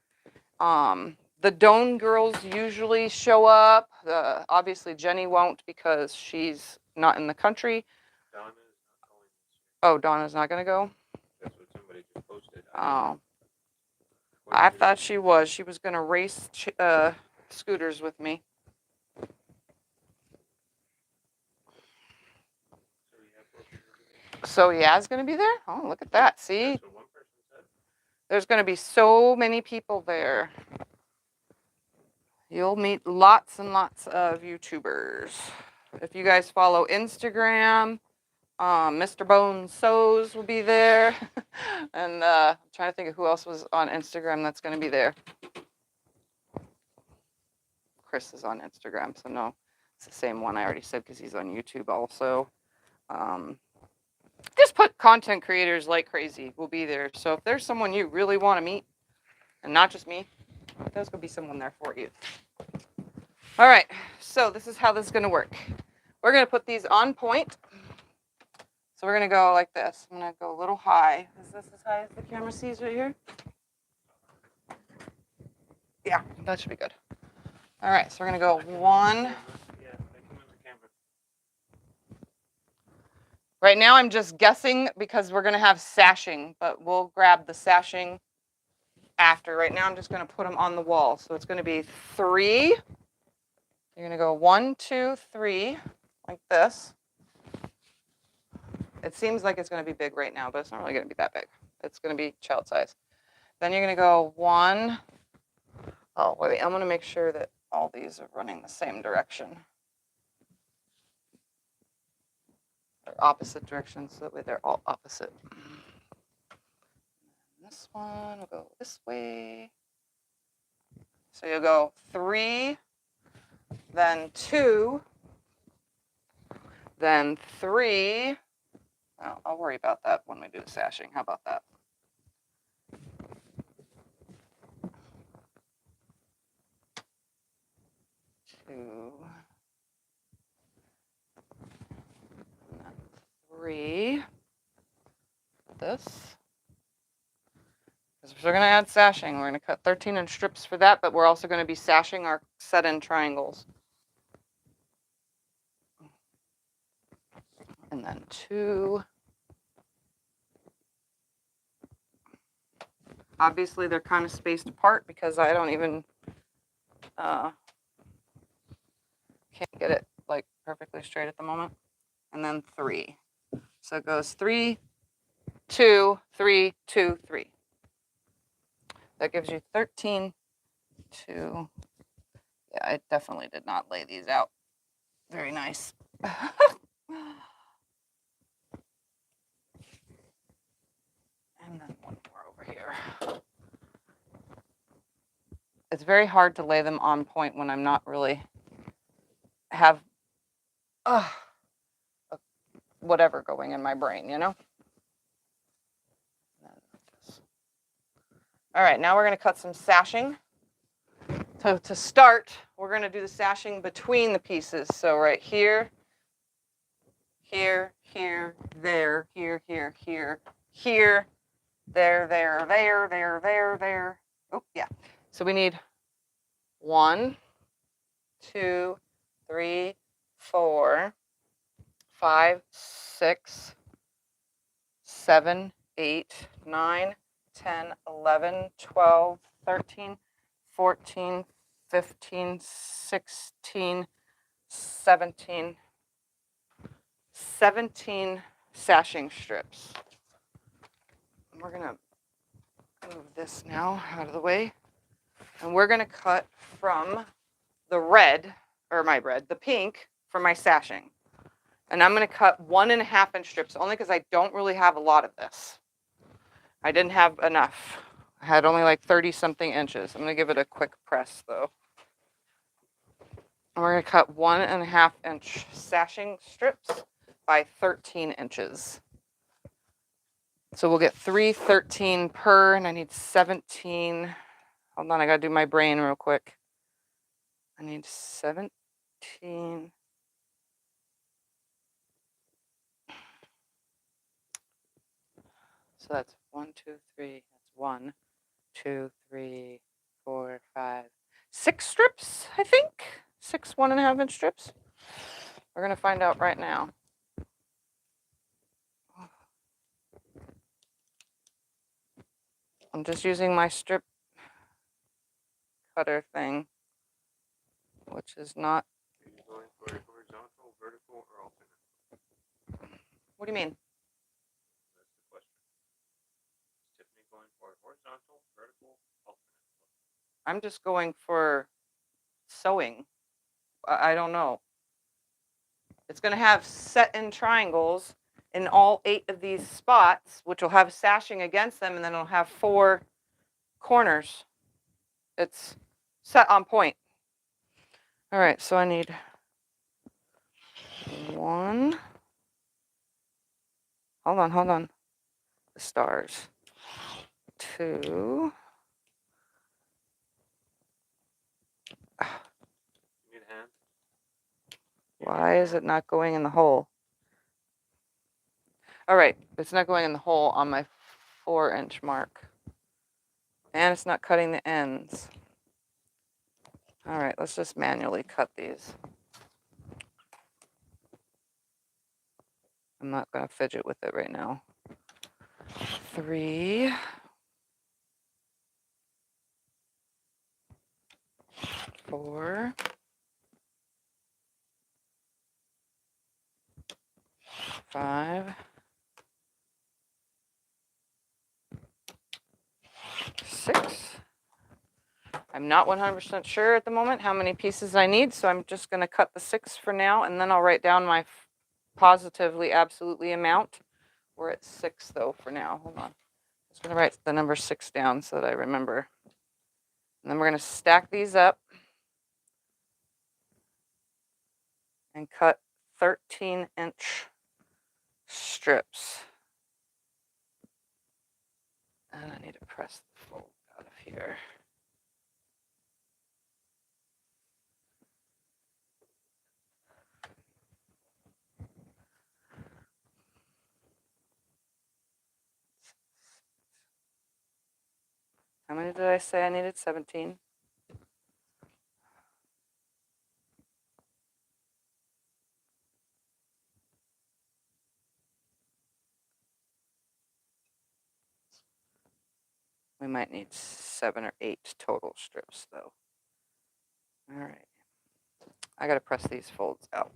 The Doan girls usually show up. Obviously, Jenny won't because she's not in the country. Donna is not going this year. Oh, Donna's not going to go? That's what somebody just posted. Oh. I thought she was. She was going to race scooters with me. So Ya's going to be there? Oh, look at that. See? That's what one person said. There's going to be so many people there. You'll meet lots and lots of YouTubers. If you guys follow Instagram, Mr. Bones Sews will be there. And I'm trying to think of who else was on Instagram that's going to be there. Chris is on Instagram, so no, it's the same one I already said because he's on YouTube also. Just put content creators like crazy will be there. So if there's someone you really want to meet, and not just me, there's going to be someone there for you. All right, so this is how this is going to work. We're going to put these on point. So we're going to go like this. I'm going to go a little high. Is this as high as the camera sees right here? Yeah, that should be good. All right, so we're going to go one. Right now I'm just guessing because we're going to have sashing, but we'll grab the sashing after. Right now I'm just going to put them on the wall. So it's going to be 3. You're going to go 1, 2, 3, like this. It seems like it's going to be big right now, but it's not really going to be that big. It's going to be child size. Then you're going to go 1. Oh, wait, I'm going to make sure that all these are running the same direction. They're opposite directions, so that way they're all opposite. This one will go this way. So you'll go 3, then 2, then 3. Well, I'll worry about that when we do the sashing. How about that? Two. And then 3. This. Because we're going to add sashing. We're going to cut 13-inch strips for that, but we're also going to be sashing our set-in triangles. And then 2. Obviously, they're kind of spaced apart because I don't even can't get it like perfectly straight at the moment. And then 3. So it goes 3, 2, 3, 2, 3. That gives you 13, 2. Yeah, I definitely did not lay these out very nice. And then one more over here. It's very hard to lay them on point when I'm not really have whatever going in my brain, you know? All right, now we're going to cut some sashing. So to start, we're going to do the sashing between the pieces. So right here, here, here, there, here, here, here, here, there, there, there, there, there, there. Oh, yeah. So we need 1, 2, 3, 4, 5, 6, 7, 8, 9, 10, 11, 12, 13, 14, 15, 16, 17, 17 sashing strips. We're going to move this now out of the way. And we're going to cut from the red, or the pink, for my sashing. And I'm going to cut 1.5-inch strips, only because I don't really have a lot of this. I didn't have enough. I had only like 30 something inches. I'm gonna give it a quick press though. And we're gonna cut 1.5 inch sashing strips by 13 inches. So we'll get 313 per, and I need 17. Hold on, I gotta do my brain real quick. I need 17. So that's 1, 2, 3. That's 1, 2, 3, 4, 5, 6 strips, I think. 6 1.5 inch strips. We're gonna find out right now. I'm just using my strip cutter thing, which is not. Are you going for horizontal, vertical, or alternate? What do you mean? That's the question. Is Tiffany going for horizontal, vertical, alternate? I'm just going for sewing. I don't know. It's going to have set in triangles in all 8 of these spots, which will have sashing against them, and then it'll have 4 corners. It's set on point. All right, so I need 1. Hold on. The stars. 2. You need a hand? Why is it not going in the hole? All right, it's not going in the hole on my 4-inch mark. And it's not cutting the ends. All right, let's just manually cut these. I'm not going to fidget with it right now. 3. 4. 5. 6. I'm not 100% sure at the moment how many pieces I need, so I'm just going to cut the 6 for now, and then I'll write down my positively, absolutely amount. We're at 6 though for now. Hold on. I'm just going to write the number 6 down so that I remember. And then we're going to stack these up and cut 13-inch strips. And I need to press the fold out of here. How many did I say I needed? 17. We might need 7 or 8 total strips though. All right. I got to press these folds out.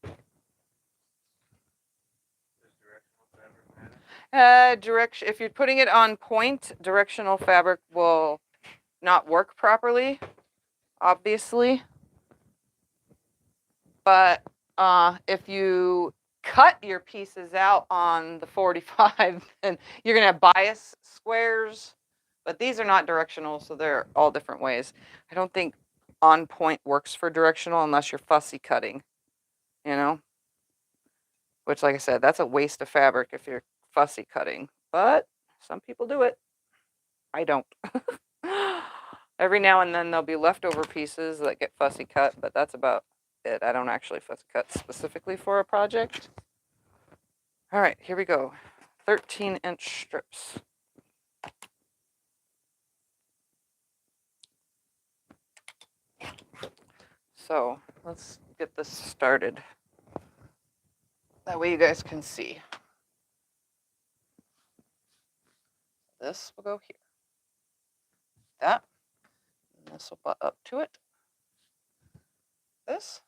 Does directional fabric matter? Direction. If you're putting it on point, directional fabric will not work properly, obviously. But if you cut your pieces out on the 45, then you're gonna have bias squares. But these are not directional, so they're all different ways. I don't think on point works for directional unless you're fussy cutting, you know? Which, like I said, that's a waste of fabric if you're fussy cutting. But some people do it. I don't. Every now and then there'll be leftover pieces that get fussy cut, but that's about it. I don't actually fussy cut specifically for a project. All right, here we go. 13-inch strips. So let's get this started. That way you guys can see. This will go here. That. And this will butt up to it. This.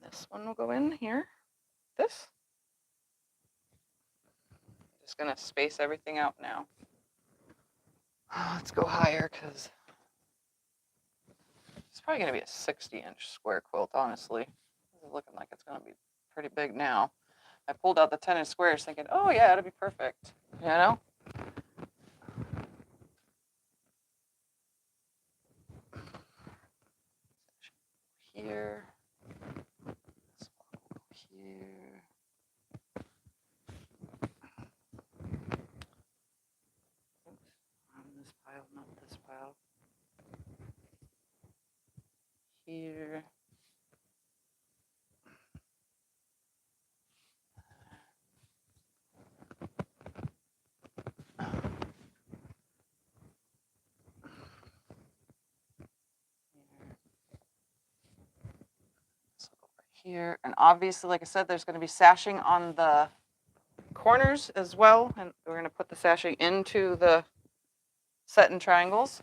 This one will go in here. This. Just gonna space everything out now. Let's go higher because it's probably gonna be a 60-inch square quilt, honestly. It's looking like it's gonna be pretty big now. I pulled out the 10 inch squares thinking, oh yeah, it'll be perfect, you know? Here. This one will go here. Oops, on this pile, not this pile. Here. Here, and obviously, like I said, there's going to be sashing on the corners as well, and we're going to put the sashing into the set in triangles.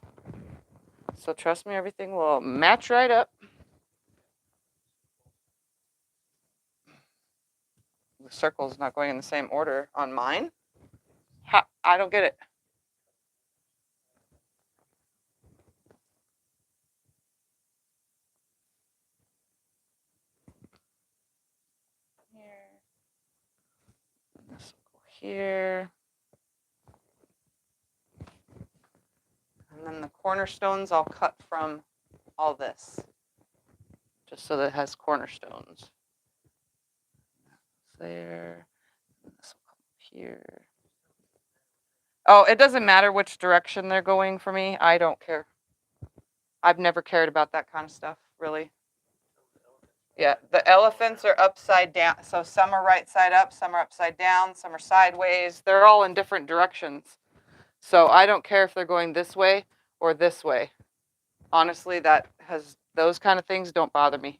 So trust me, everything will match right up. The circle's not going in the same order on mine. I don't get it. Here. This will go here. And then the cornerstones I'll cut from all this, just so that it has cornerstones. There. And this will come here. Oh, it doesn't matter which direction they're going for me. I don't care. I've never cared about that kind of stuff, really. Yeah, the elephants are upside down. So some are right side up, some are upside down, some are sideways. They're all in different directions. So I don't care if they're going this way or this way. Honestly, those kind of things don't bother me.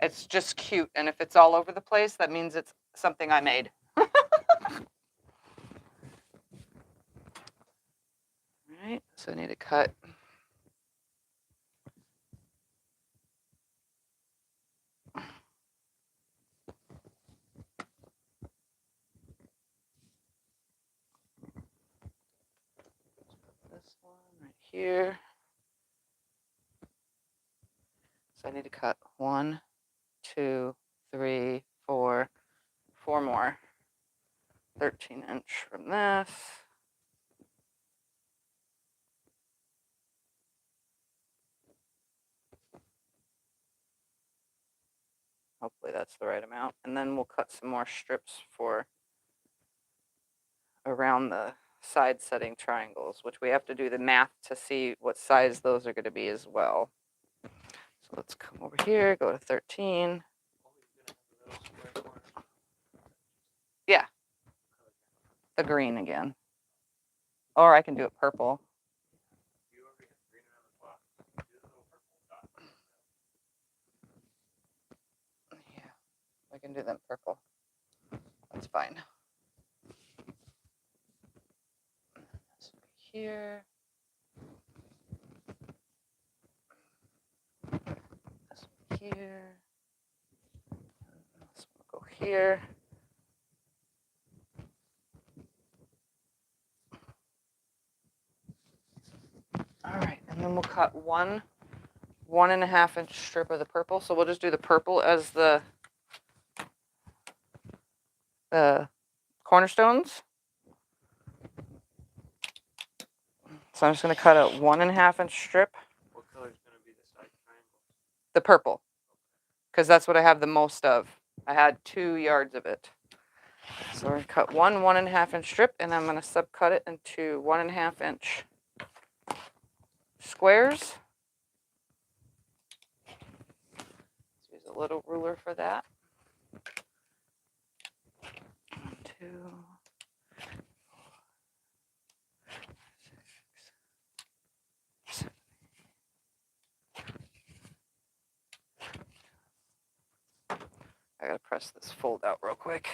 It's just cute. And if it's all over the place, that means it's something I made. All right, so I need to cut. This one right here. So I need to cut 1, 2, 3, 4 more. 13-inch from this. Hopefully that's the right amount. And then we'll cut some more strips for around the side setting triangles, which we have to do the math to see what size those are going to be as well. So let's come over here, go to 13. Yeah, the green again. Or I can do it purple. Yeah, I can do them purple. That's fine. This will be here. This will be here. This will go here. All right, and then we'll cut 1.5 inch strip of the purple. So we'll just do the purple as the cornerstones. So I'm just going to cut a 1.5 inch strip. What color is going to be the side triangle? The purple, because that's what I have the most of. I had 2 yards of it. So we're going to cut 1.5 inch strip, and I'm going to subcut it into 1.5 inch squares. Let's use a little ruler for that. 1, 2, 6, 7. I gotta press this fold out real quick.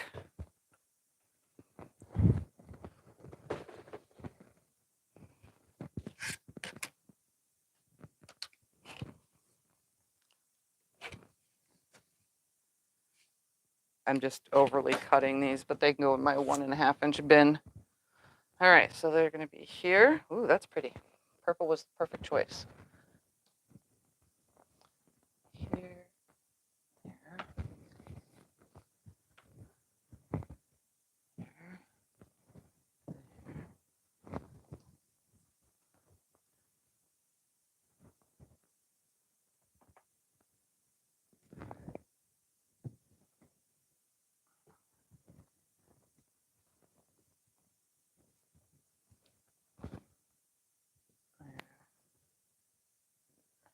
I'm just overly cutting these, but they can go in my 1.5 inch bin. All right, so they're gonna be here. Ooh, that's pretty. Purple was the perfect choice. Here, there.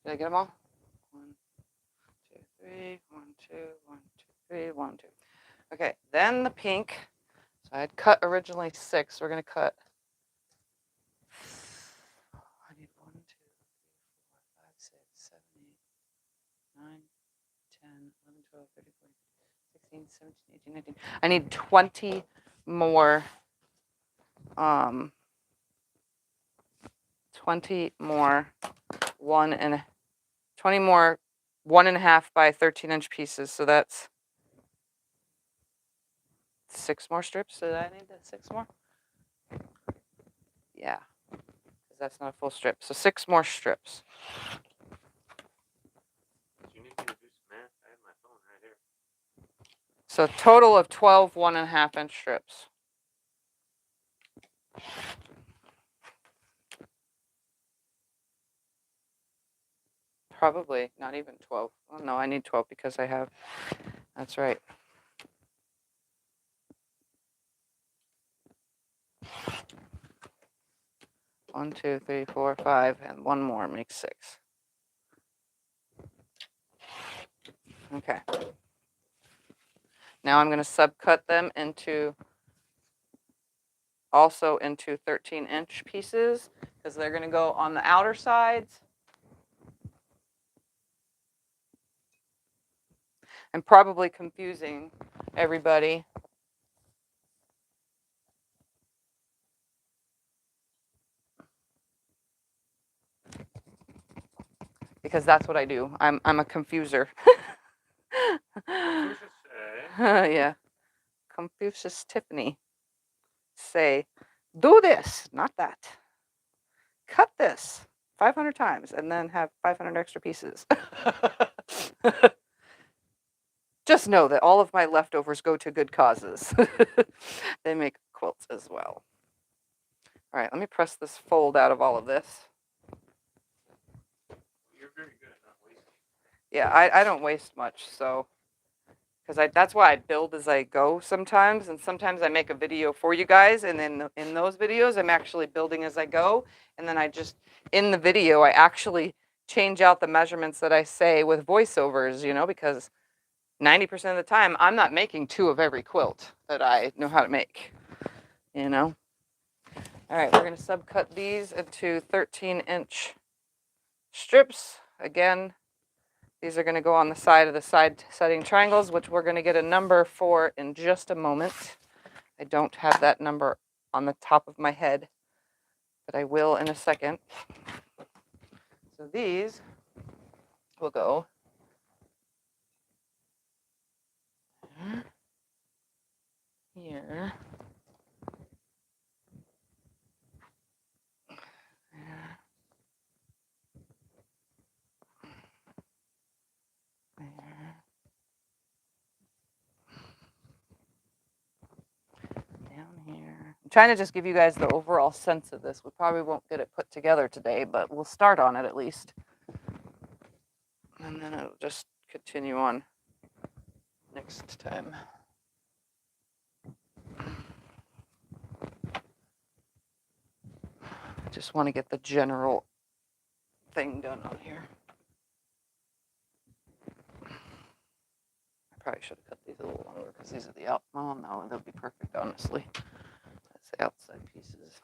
Did I get them all? 1, 2, 3, 1, 2, 1, 2, 3, 1, 2. Okay, then the pink. So I had cut originally 6. We're going to cut. I need 1, 2, 3, 4, 5, 6, 7, 8, 9, 10, 11, 12, 13, 14, 16, 17, 18, 19. I need 20 more. 20 more 20 more 1.5 by 13-inch pieces. So that's 6 more strips. Did I need 6 more? Yeah, because that's not a full strip. So 6 more strips. You need me to do some math? I have my phone right here. So a total of 12 1.5-inch strips. Probably not even 12. Oh no, I need 12 because I have. That's right. One, 2, 3, 4, 5, and one more makes 6. Okay. Now I'm going to subcut them into 13-inch pieces because they're going to go on the outer sides. And probably confusing everybody. Because that's what I do. I'm a confuser. Yeah. Confucius Tiffany. Say, do this, not that. Cut this 500 times and then have 500 extra pieces. Just know that all of my leftovers go to good causes. They make quilts as well. All right, let me press this fold out of all of this. You're very good at not wasting. Yeah, I don't waste much, so because that's why I build as I go sometimes, and sometimes I make a video for you guys, and then in those videos I'm actually building as I go, and then I just in the video I actually change out the measurements that I say with voiceovers, because 90% of the time I'm not making 2 of every quilt that I know how to make. All right, we're going to subcut these into 13-inch strips. Again, these are going to go on the side of the side setting triangles, which we're going to get a number for in just a moment. I don't have that number on the top of my head, but I will in a second. So these will go here, there, there, down here. I'm trying to just give you guys the overall sense of this. We probably won't get it put together today, but we'll start on it at least. And then it'll just continue on next time. I just want to get the general thing done on here. I probably should have cut these a little longer because these are the out. Well, no, they'll be perfect, honestly. That's the outside pieces.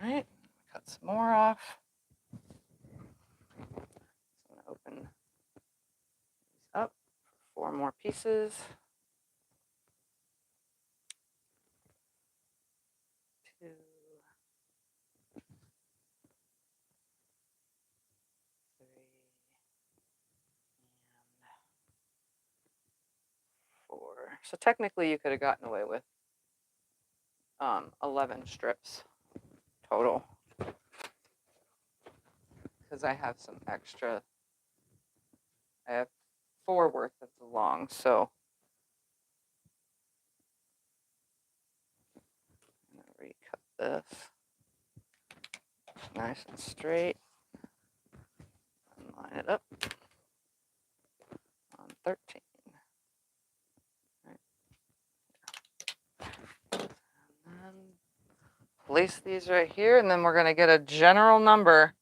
All right, cut some more off. I'm going to open these up for 4 more pieces. 2, 3, and 4. So technically you could have gotten away with 11 strips total because I have some extra. I have 4 worth that's long, so I'm going to recut this nice and straight and line it up on 13. place these right here, and then we're going to get a general number.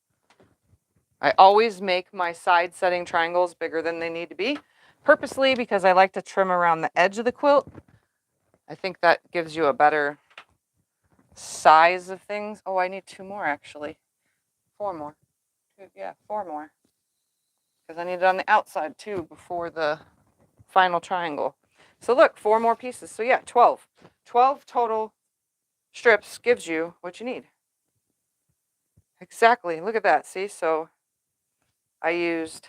I always make my side setting triangles bigger than they need to be, purposely because I like to trim around the edge of the quilt. I think that gives you a better size of things. Oh, I need 2 more actually. 4 more. Yeah, 4 more. Because I need it on the outside too before the final triangle. So look, 4 more pieces. So yeah, 12. 12 total strips gives you what you need. Exactly. Look at that. See? So I used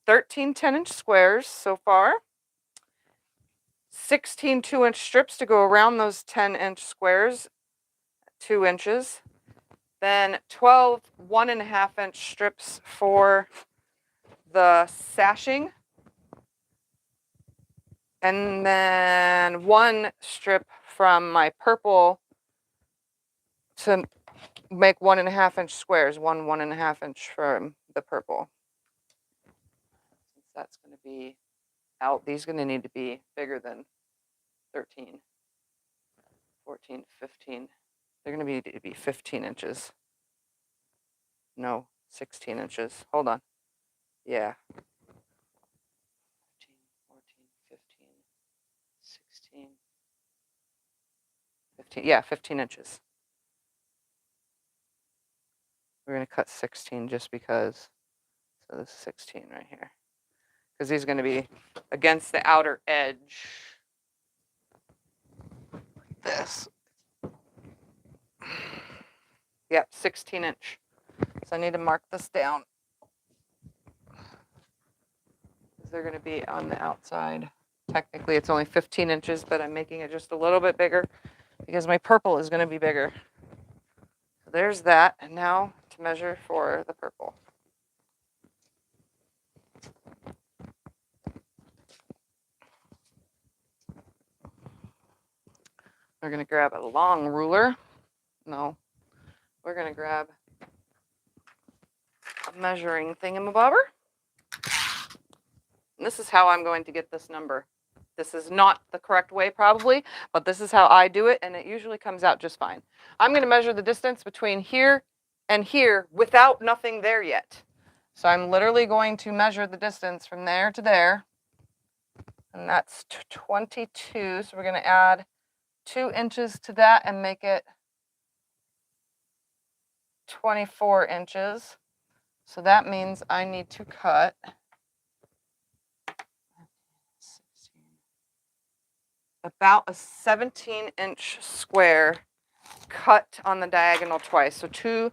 13 10-inch squares so far, 16 2-inch strips to go around those 10-inch squares, 2 inches, then 12 1.5-inch strips for the sashing, and then 1 strip from my purple to make 1.5-inch squares, 1.5-inch from the purple. Since that's going to be out, these are going to need to be bigger than 13, 14, 15. They're going to be 15 inches. No, 16 inches. Hold on. Yeah. 13, 14, 15, 16, 15. Yeah, 15 inches. We're going to cut 16 just because. So this is 16 right here. Because these are going to be against the outer edge. Like this. Yep, 16 inch. So I need to mark this down. Because they're going to be on the outside. Technically, it's only 15 inches, but I'm making it just a little bit bigger because my purple is going to be bigger. So there's that. And now to measure for the purple. We're going to grab a long ruler. No, we're going to grab a measuring thingamabobber. And this is how I'm going to get this number. This is not the correct way probably, but this is how I do it, and it usually comes out just fine. I'm going to measure the distance between here and here without nothing there yet. So I'm literally going to measure the distance from there to there, and that's 22. So we're going to add 2 inches to that and make it 24 inches. So that means I need to cut 16, about a 17-inch square cut on the diagonal twice. So 2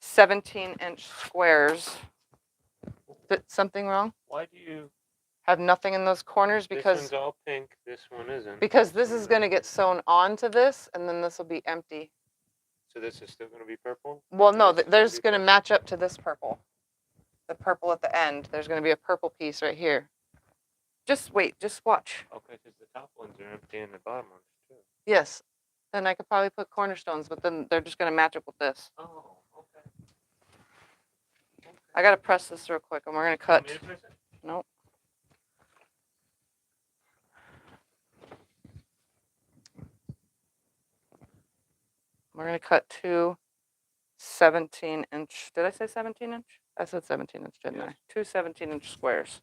17-inch squares. Did something wrong? Why do you Have nothing in those corners? This Because one's all pink. This one isn't. because this is going to get sewn onto this, and then this will be empty. So this is still going to be purple? Well, no, This is there's going to purple? match up to this purple. The purple at the end. There's going to be a purple piece right here. Just wait. Just watch. Okay, because the top ones are empty and the bottom ones too. Yes. Then I could probably put cornerstones, but then they're just going to match up with this. Oh, okay. I got to press this real quick, and we're going to cut. Want me to press it? Nope. We're going to cut 2 17-inch. Did I say 17-inch? I said 17-inch, didn't Yes. I? 2 17-inch squares.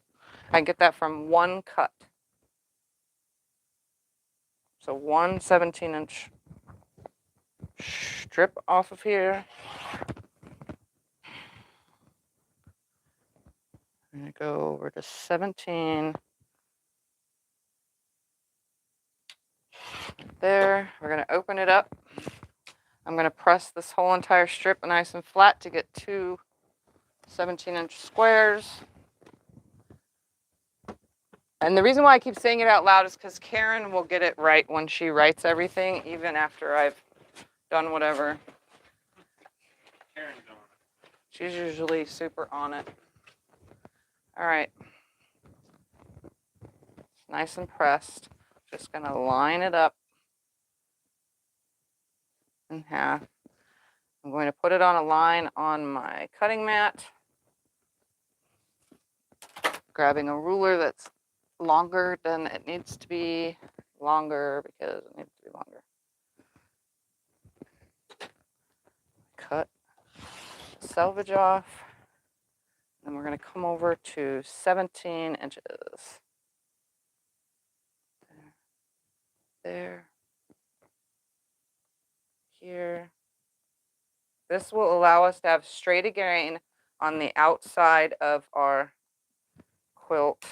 I can get that from 1 cut. So 1 17-inch strip off of here. I'm going to go over to 17. There. We're going to open it up. I'm going to press this whole entire strip nice and flat to get 2 17-inch squares. And the reason why I keep saying it out loud is because Karen will get it right when she writes everything, even after I've done whatever. Karen's on it. She's usually super on it. All right. Nice and pressed. Just going to line it up in half. I'm going to put it on a line on my cutting mat. Grabbing a ruler that's longer than it needs to be. Longer because it needs to be longer. Selvage off. And we're going to come over to 17 inches. There. Here. This will allow us to have straight grain on the outside of our quilt.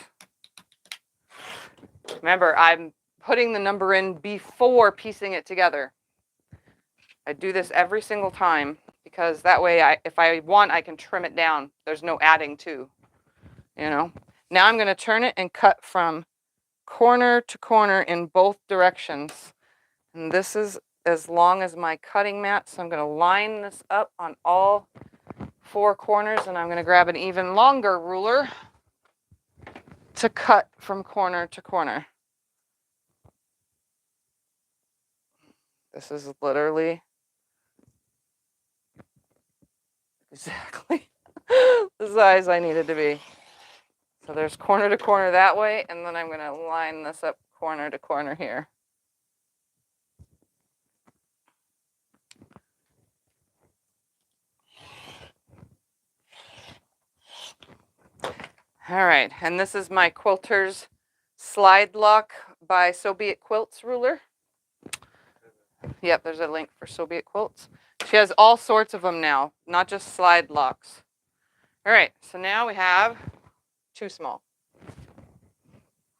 Remember, I'm putting the number in before piecing it together. I do this every single time because that way, if I want, I can trim it down. There's no adding to, you know. Now I'm going to turn it and cut from corner to corner in both directions. And this is as long as my cutting mat, so I'm going to line this up on all 4 corners, and I'm going to grab an even longer ruler to cut from corner to corner. This is literally exactly the size I needed to be. So there's corner to corner that way, and then I'm going to line this up corner to corner here. All right, and this is my Quilter's Slide Lock by So Be It Quilts ruler. Yep, there's a link for So Be It Quilts. She has all sorts of them now, not just slide locks. All right, so now we have too small.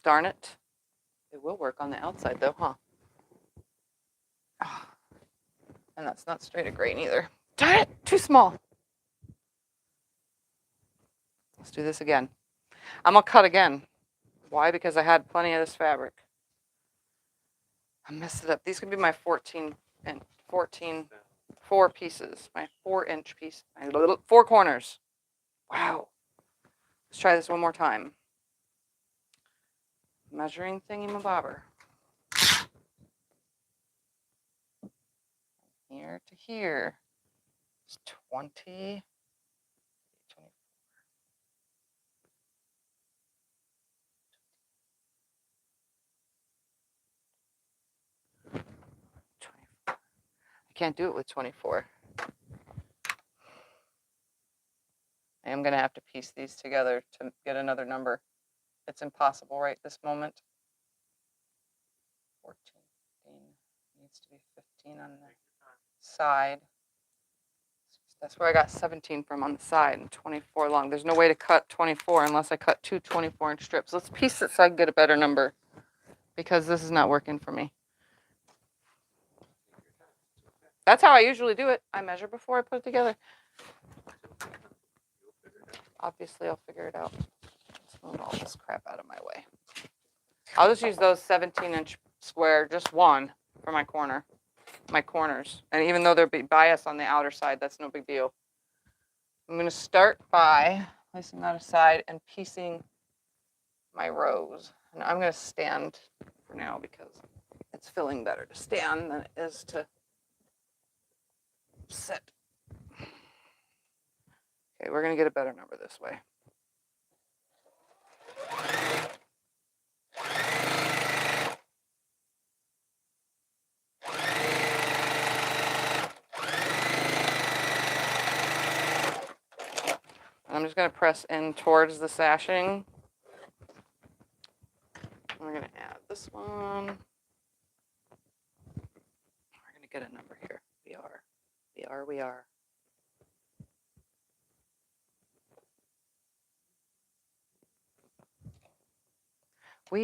Darn it. It will work on the outside though, huh? Oh, and that's not straight a grain either. Darn it, too small. Let's do this again. I'm gonna cut again. Why? Because I had plenty of this fabric. I messed it up. These could be my 14 and 14 4 pieces. My 4-inch piece. My little 4 corners. Wow. Let's try this one more time. Measuring thingy-mabobber. Here to here. It's 20. 24. I can't do it with 24. I am going to have to piece these together to get another number. It's impossible right this moment. 14 needs to be 15 on the side. That's where I got 17 from on the side and 24 long. There's no way to cut 24 unless I cut 2 24-inch strips. Let's piece it so I can get a better number because this is not working for me. That's how I usually do it. I measure before I put it together. Obviously, I'll figure it out. Let's move all this crap out of my way. I'll just use those 17-inch square, just one, for my corners. And even though there'll be bias on the outer side, that's no big deal. I'm going to start by placing that aside and piecing my rows. And I'm going to stand for now because it's feeling better to stand than it is to sit. Okay, we're going to get a better number this way. I'm just going to press in towards the sashing. We're going to add this one. We're going to get a number here. We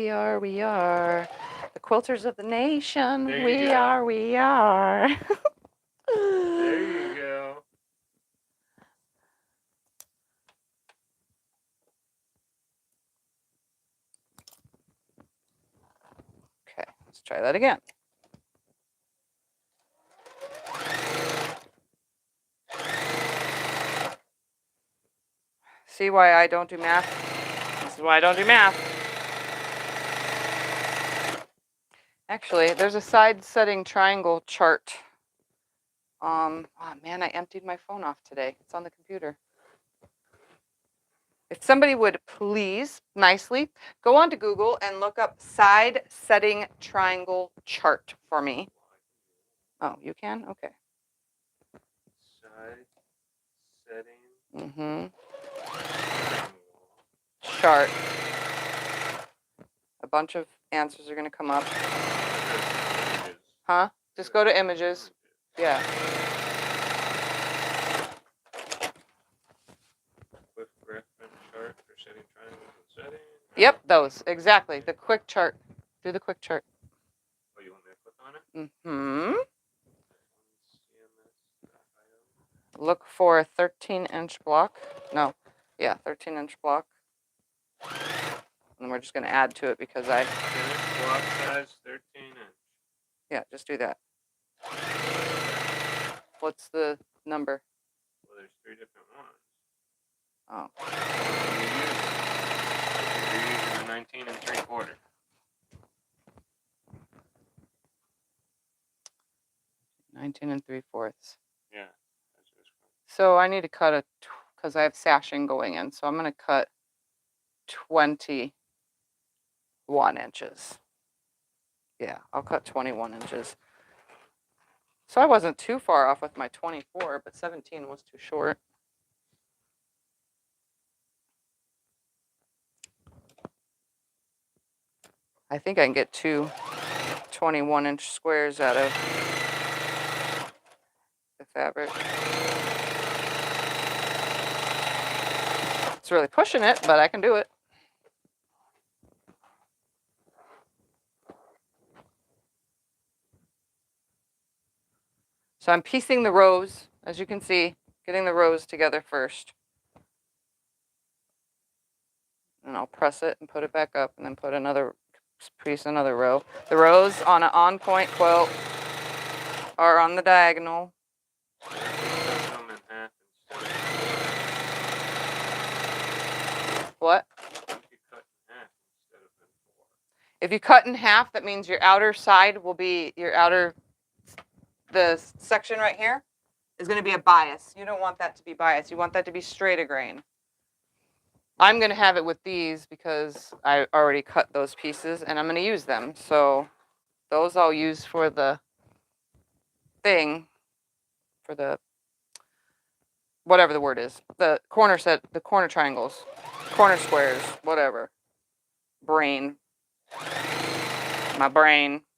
are. We are. The quilters of the nation. We are. There you go. Okay, let's try that again. See why I don't do math? This is why I don't do math. Actually, there's a side setting triangle chart. Oh man, I emptied my phone off today. It's on the computer. If somebody would please, nicely, go onto Google and look up side setting triangle chart for me. Oh, you can? Okay. Side setting. Mm-hmm. Wall. Chart. A bunch of answers are going to come up. Images. Huh? Just go to images. Yeah. Quick reference chart for setting triangles and setting. Yep, those. Exactly. The quick chart. Do the quick chart. Oh, you want me to click on it? Mm-hmm. CMS.io. Look for a 13-inch block. No. Yeah, 13-inch block. And we're just going to add to it because I... Finish block size 13 inch. Yeah, just do that. What's the number? Well, there's 3 different ones. Oh. You're using the 19 3/4. 19 3/4. Yeah. That's this one. So I need to cut because I have sashing going in. So I'm going to cut 21 inches. Yeah, I'll cut 21 inches. So I wasn't too far off with my 24, but 17 was too short. I think I can get two 21-inch squares out of the fabric. It's really pushing it, but I can do it. So I'm piecing the rows, as you can see, getting the rows together first. And I'll press it and put it back up and then put another row. The rows on an on-point quilt are on the diagonal. What? If you cut in half, that means your outer side will be the section right here is going to be a bias. You don't want that to be biased. You want that to be straight a grain. I'm going to have it with these because I already cut those pieces and I'm going to use them. So those I'll use for the thing, for the, whatever the word is, the corner triangles, corner squares, whatever. My brain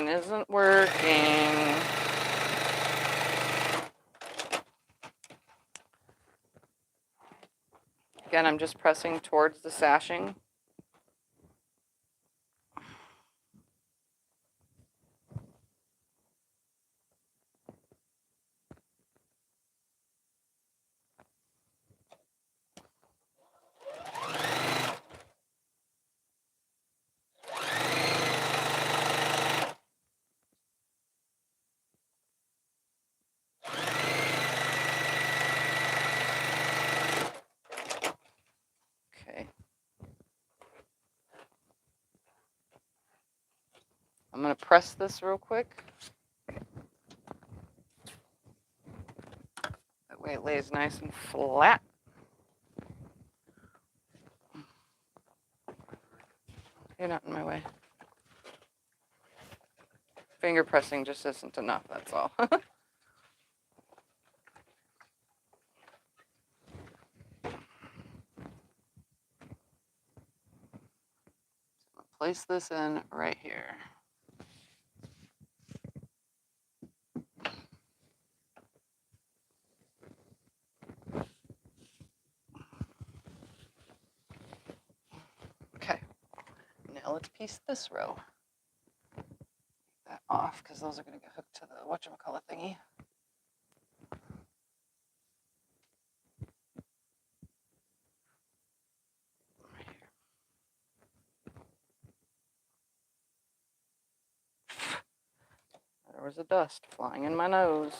isn't working. Again, I'm just pressing towards the sashing. Okay. I'm going to press this real quick. That way it lays nice and flat. You're not in my way. Finger pressing just isn't enough, that's all. Place this in right here. Okay, now let's piece this row. Take that off because those are going to get hooked to the whatchamacallit thingy. Right here. There was a dust flying in my nose.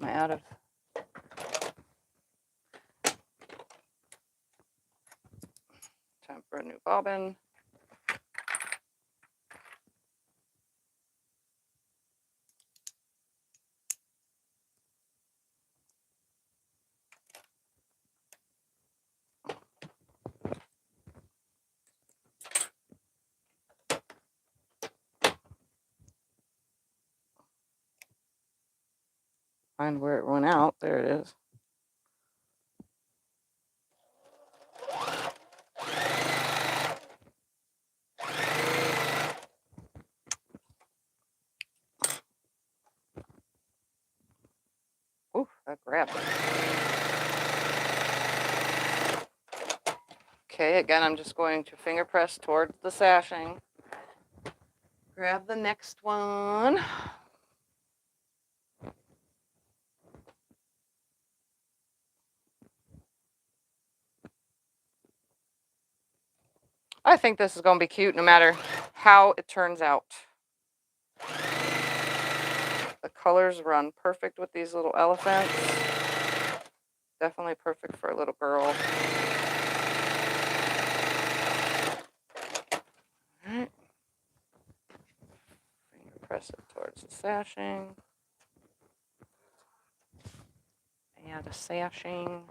Am I out of? Time for a new bobbin. find where it went out. There it is. Ooh, that grabbed it. Okay, again, I'm just going to finger press towards the sashing. Grab the next one. I think this is going to be cute no matter how it turns out. The colors run perfect with these little elephants. Definitely perfect for a little girl. Alright. Finger press it towards the sashing. Add a sashing.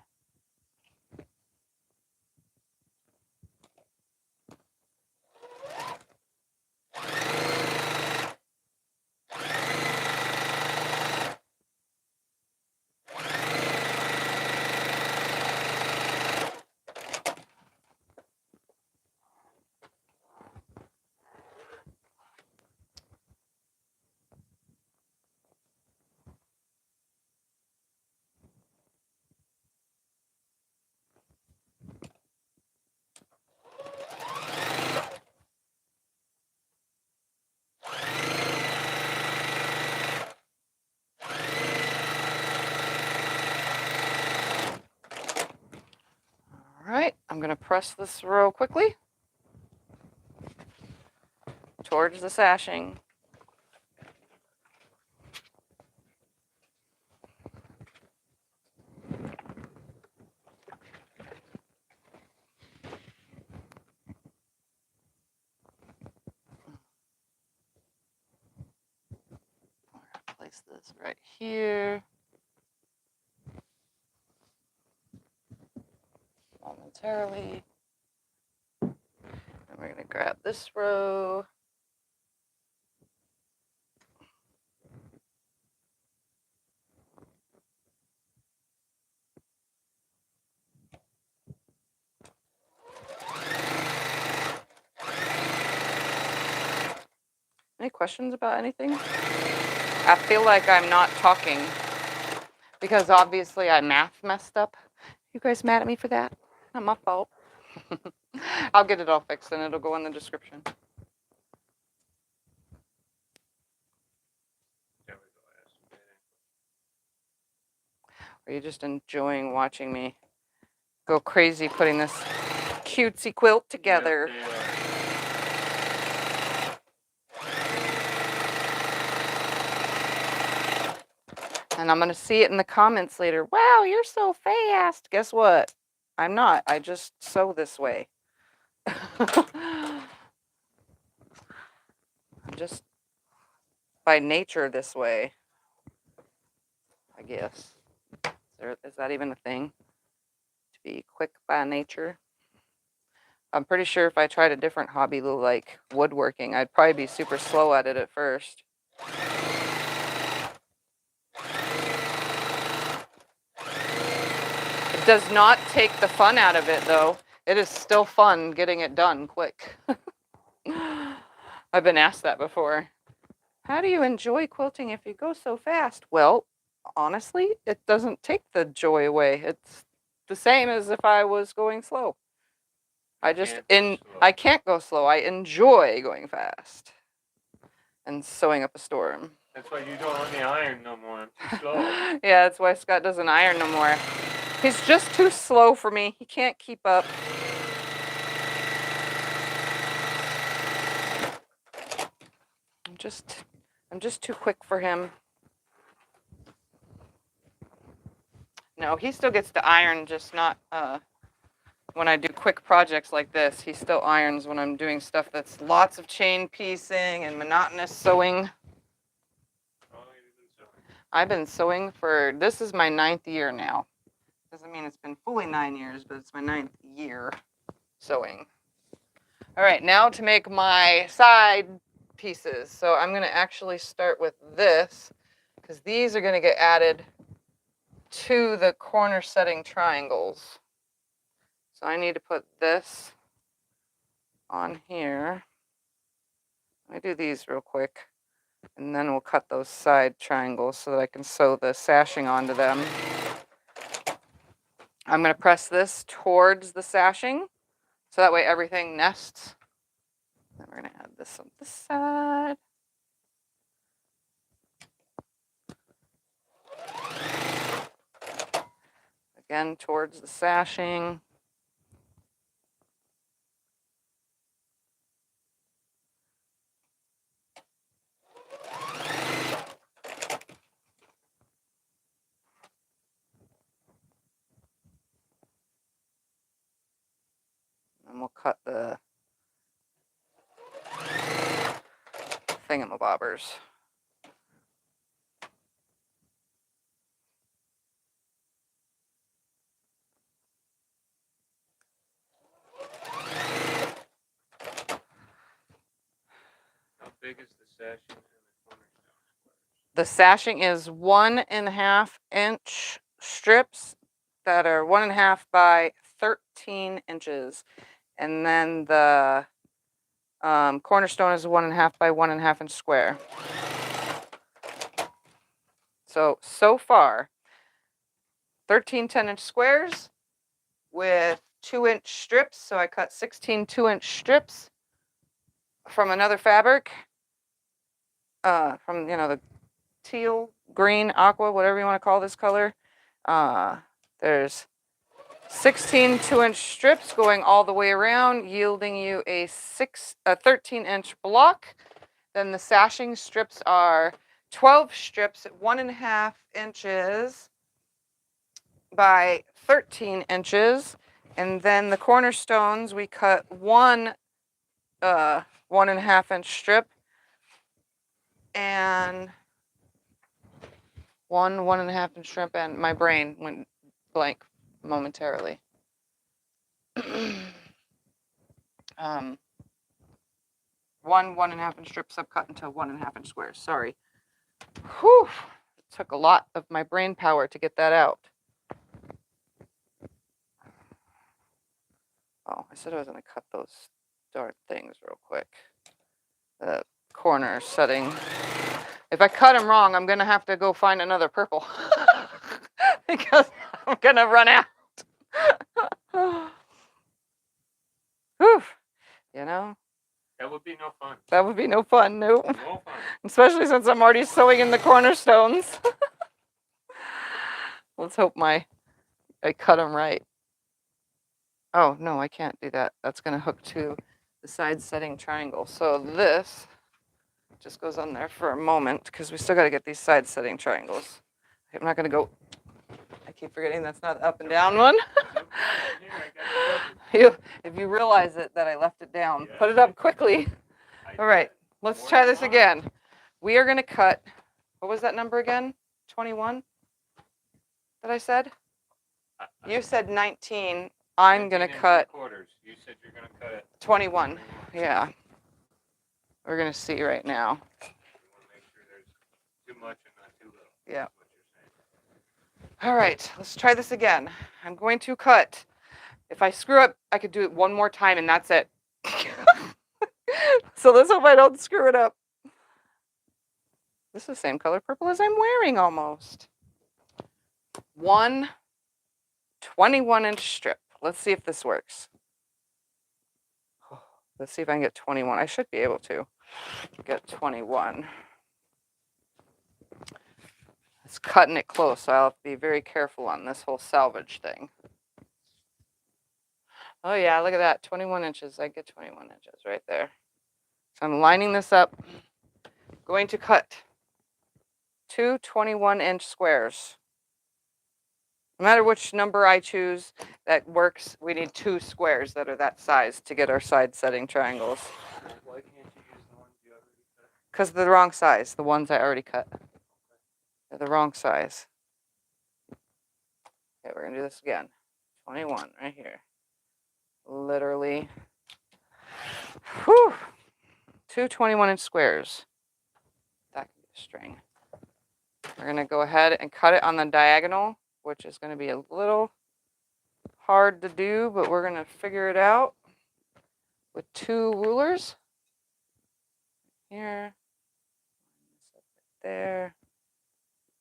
Alright, I'm going to press this row quickly towards the sashing. Place this right here. Momentarily. And we're going to grab this row. Any questions about anything? I feel like I'm not talking because obviously I math messed up. You guys mad at me for that? Not my fault. I'll get it all fixed and it'll go in the description. Are you just enjoying watching me go crazy putting this cutesy quilt together? Yep, And I'm going to see it in the comments later. Wow, you're so fast. Guess what? I'm not. I just sew this way. I'm just by nature this way, I guess. Is that even a thing? To be quick by nature? I'm pretty sure if I tried a different hobby like woodworking, I'd probably be super slow at it at first. It does not take the fun out of it, though. It is still fun getting it done quick. I've been asked that before. How do you enjoy quilting if you go so fast? Well, honestly, it doesn't take the joy away. It's the same as if I was going slow. I can't go slow. I enjoy going fast and sewing up a storm. That's why you don't let me iron no more. I'm too slow. Yeah, that's why Scott doesn't iron no more. He's just too slow for me. He can't keep up. I'm just too quick for him. No, he still gets to iron, just not when I do quick projects like this. He still irons when I'm doing stuff that's lots of chain piecing and monotonous sewing. I've been sewing for, this is my 9th year now. Doesn't mean it's been fully 9 years, but it's my 9th year sewing. All right, now to make my side pieces. So I'm going to actually start with this because these are going to get added to the corner setting triangles. So I need to put this on here. Let me do these real quick, and then we'll cut those side triangles so that I can sew the sashing onto them. I'm going to press this towards the sashing so that way everything nests. Then we're going to add this on this side. Again, towards the sashing. And we'll cut the thingamabobbers. How big is the sashing and the cornerstone squares? The sashing is 1.5 inch strips that are 1.5 by 13 inches. And then the cornerstone is 1.5 by 1.5 inch square. So far, 13 10-inch squares with 2-inch strips. So I cut 16 2-inch strips from another fabric, from, the teal, green, aqua, whatever you want to call this color. There's 16 2-inch strips going all the way around, yielding you a 13-inch block. Then the sashing strips are 12 strips at 1.5 inches by 13 inches. And then the cornerstones, we cut one 1.5 inch strip and one 1.5 inch strip, and my brain went blank momentarily. One 1.5 inch strip subcut into 1.5 inch squares. Sorry. Whew. It took a lot of my brain power to get that out. Oh, I said I was going to cut those darn things real quick. The corner setting. If I cut them wrong, I'm going to have to go find another purple because I'm going to run out. Whew. That would be no fun. That would be no fun, nope. No fun. Especially since I'm already sewing in the cornerstones. Let's hope I cut them right. Oh, no, I can't do that. That's going to hook to the side setting triangle. So this just goes on there for a moment because we still got to get these side setting triangles. I'm not going to go. I keep forgetting that's not the up and down one. If you realize that I left it down, put it up quickly. All right, let's try this again. We are going to cut, what was that number again? 21 that I said? You said 19. I'm going to cut quarters. You said you're going to cut it 21. Yeah. We're going to see right now. You want to make sure there's too much and not too little. Yeah. That's what you're saying. All right, let's try this again. I'm going to cut. If I screw up, I could do it one more time and that's it. So let's hope I don't screw it up. This is the same color purple as I'm wearing almost. One 21-inch strip. Let's see if this works. Let's see if I can get 21. I should be able to get 21. It's cutting it close, so I'll have to be very careful on this whole salvage thing. Oh yeah, look at that, 21 inches. I get 21 inches right there. So I'm lining this up. Going to cut two 21-inch squares. No matter which number I choose that works, we need 2 squares that are that size to get our side setting triangles. Why can't you use the ones you already cut? Because they're the wrong size, the ones I already cut. They're the wrong size. Okay, we're going to do this again. 21 right here. Literally. Whew. 2 21-inch squares. That can be a string. We're going to go ahead and cut it on the diagonal which is going to be a little hard to do, but we're going to figure it out with 2 rulers. Here, there.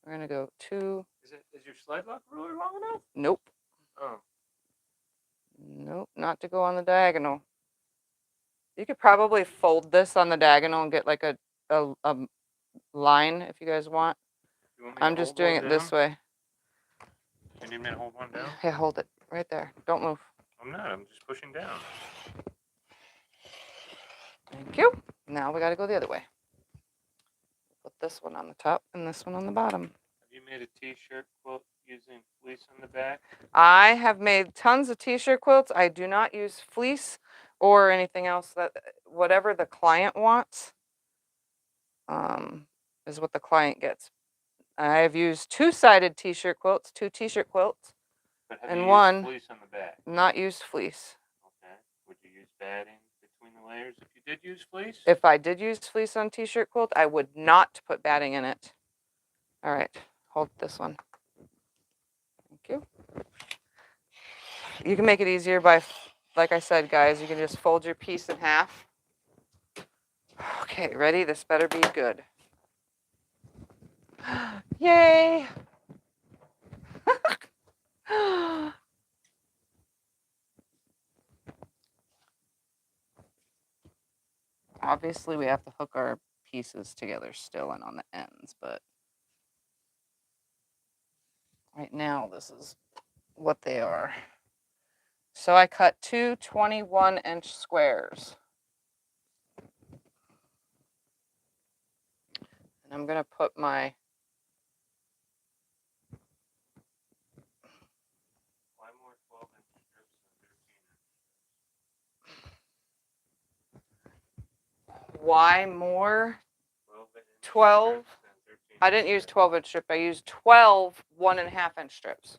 We're going to go 2. Is your slide lock ruler long enough? Nope. Oh. Nope, not to go on the diagonal. You could probably fold this on the diagonal and get like a line if you guys want. You want me to I'm just doing it this way. You need me to hold one down? Yeah, hold it right there. Don't move. I'm not. I'm just pushing down. Thank you. Now we got to go the other way. Put this one on the top and this one on the bottom. Have you made a t-shirt quilt using fleece on the back? I have made tons of t-shirt quilts. I do not use fleece or anything else. That whatever the client wants is what the client gets. I have used 2-sided t-shirt quilts, 2 t-shirt quilts, But have and you one used fleece on the back? not used fleece. Okay. Would you use batting between the layers if you did use fleece? If I did use fleece on t-shirt quilt, I would not put batting in it. All right, hold this one. Thank you. You can make it easier by, like I said, guys, you can just fold your piece in half. Okay, ready? This better be good. Yay! Obviously, we have to hook our pieces together still and on the ends, but right now this is what they are. So I cut 2 21-inch squares. And I'm going to put my Why more 12-inch strips than 13-inch? why more 12 12? I didn't use 12-inch strip. I used 12 1.5-inch strips.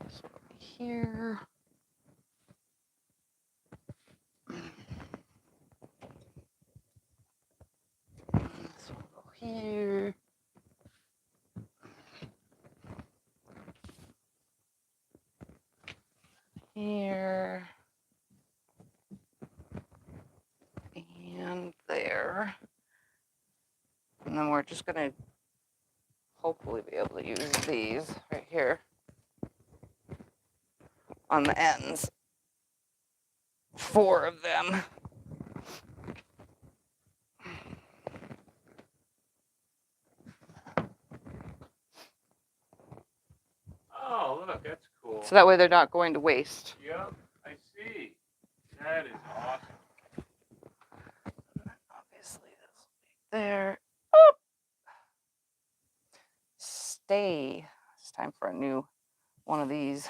So here. This will go here. Here. And there. And then we're just going to hopefully be able to use these right here on the ends. 4 of them. Oh, look, that's cool. So that way they're not going to waste. Yep, I see. That is awesome. Obviously, this will be there. Oh! Stay. It's time for a new one of these.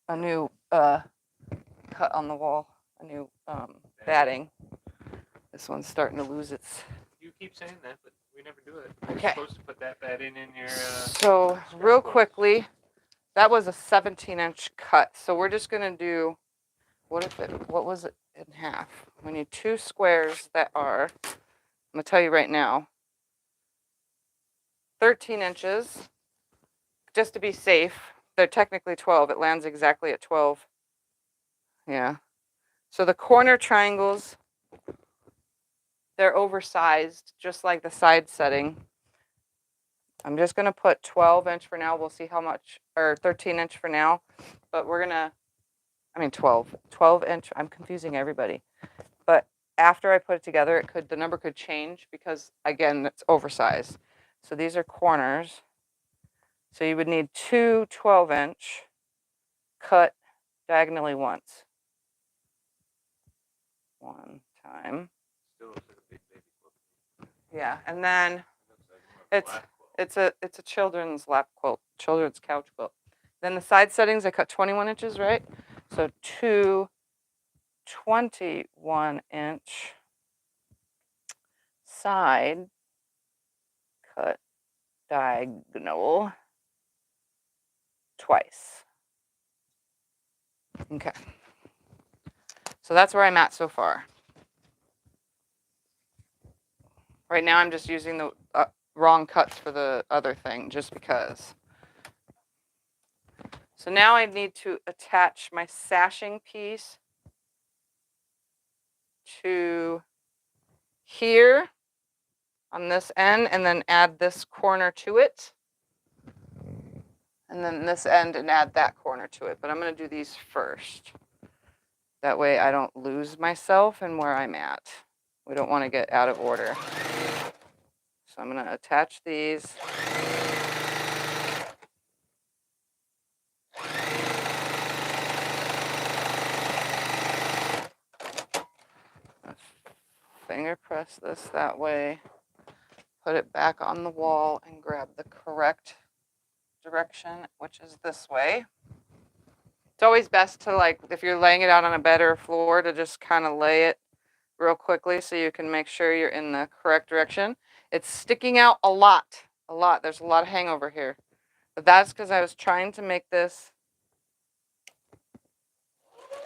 A new cut on the wall. A new batting. This one's starting to lose its. You keep saying that, but we never do it. You're Okay. supposed to put that batting in your. So real quickly, that was a 17-inch cut. So we're just gonna do. What was it in half? We need 2 squares that are. I'm gonna tell you right now. 13 inches. Just to be safe. They're technically 12. It lands exactly at 12. Yeah. So the corner triangles, they're oversized, just like the side setting. I'm just going to put 12-inch for now. We'll see how much, or 13-inch for now. But we're going to, 12-inch. I'm confusing everybody. But after I put it together, the number could change because, again, it's oversized. So these are corners. So you would need 2 12-inch cut diagonally once. One time. Still looks like a big baby quilt. Yeah, and then Looks like it's a children's lap quilt, children's couch quilt. Then the side settings, I cut 21 inches, right? So 2 21-inch side cut diagonal twice. Okay. So that's where I'm at so far. Right now I'm just using the wrong cuts for the other thing just because. So now I need to attach my sashing piece to here on this end and then add this corner to it. And then this end and add that corner to it. But I'm going to do these first. That way I don't lose myself and where I'm at. We don't want to get out of order. So I'm going to attach these. Finger press this that way. Put it back on the wall and grab the correct direction, which is this way. It's always best to, like, if you're laying it out on a bed or a floor, to just kind of lay it real quickly so you can make sure you're in the correct direction. It's sticking out a lot. There's a lot of hangover here. But that's because I was trying to make this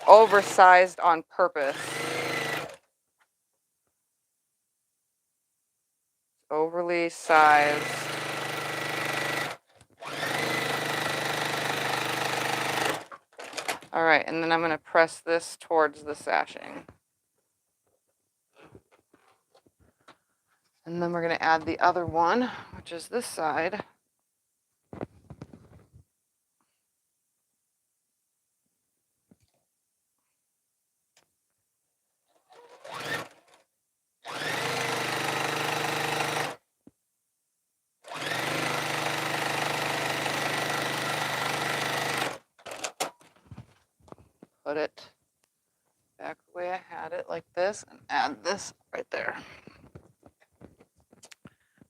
oversized on purpose. Overly sized. All right, and then I'm going to press this towards the sashing. And then we're going to add the other one, which is this side. Put it back the way I had it, like this, and add this right there.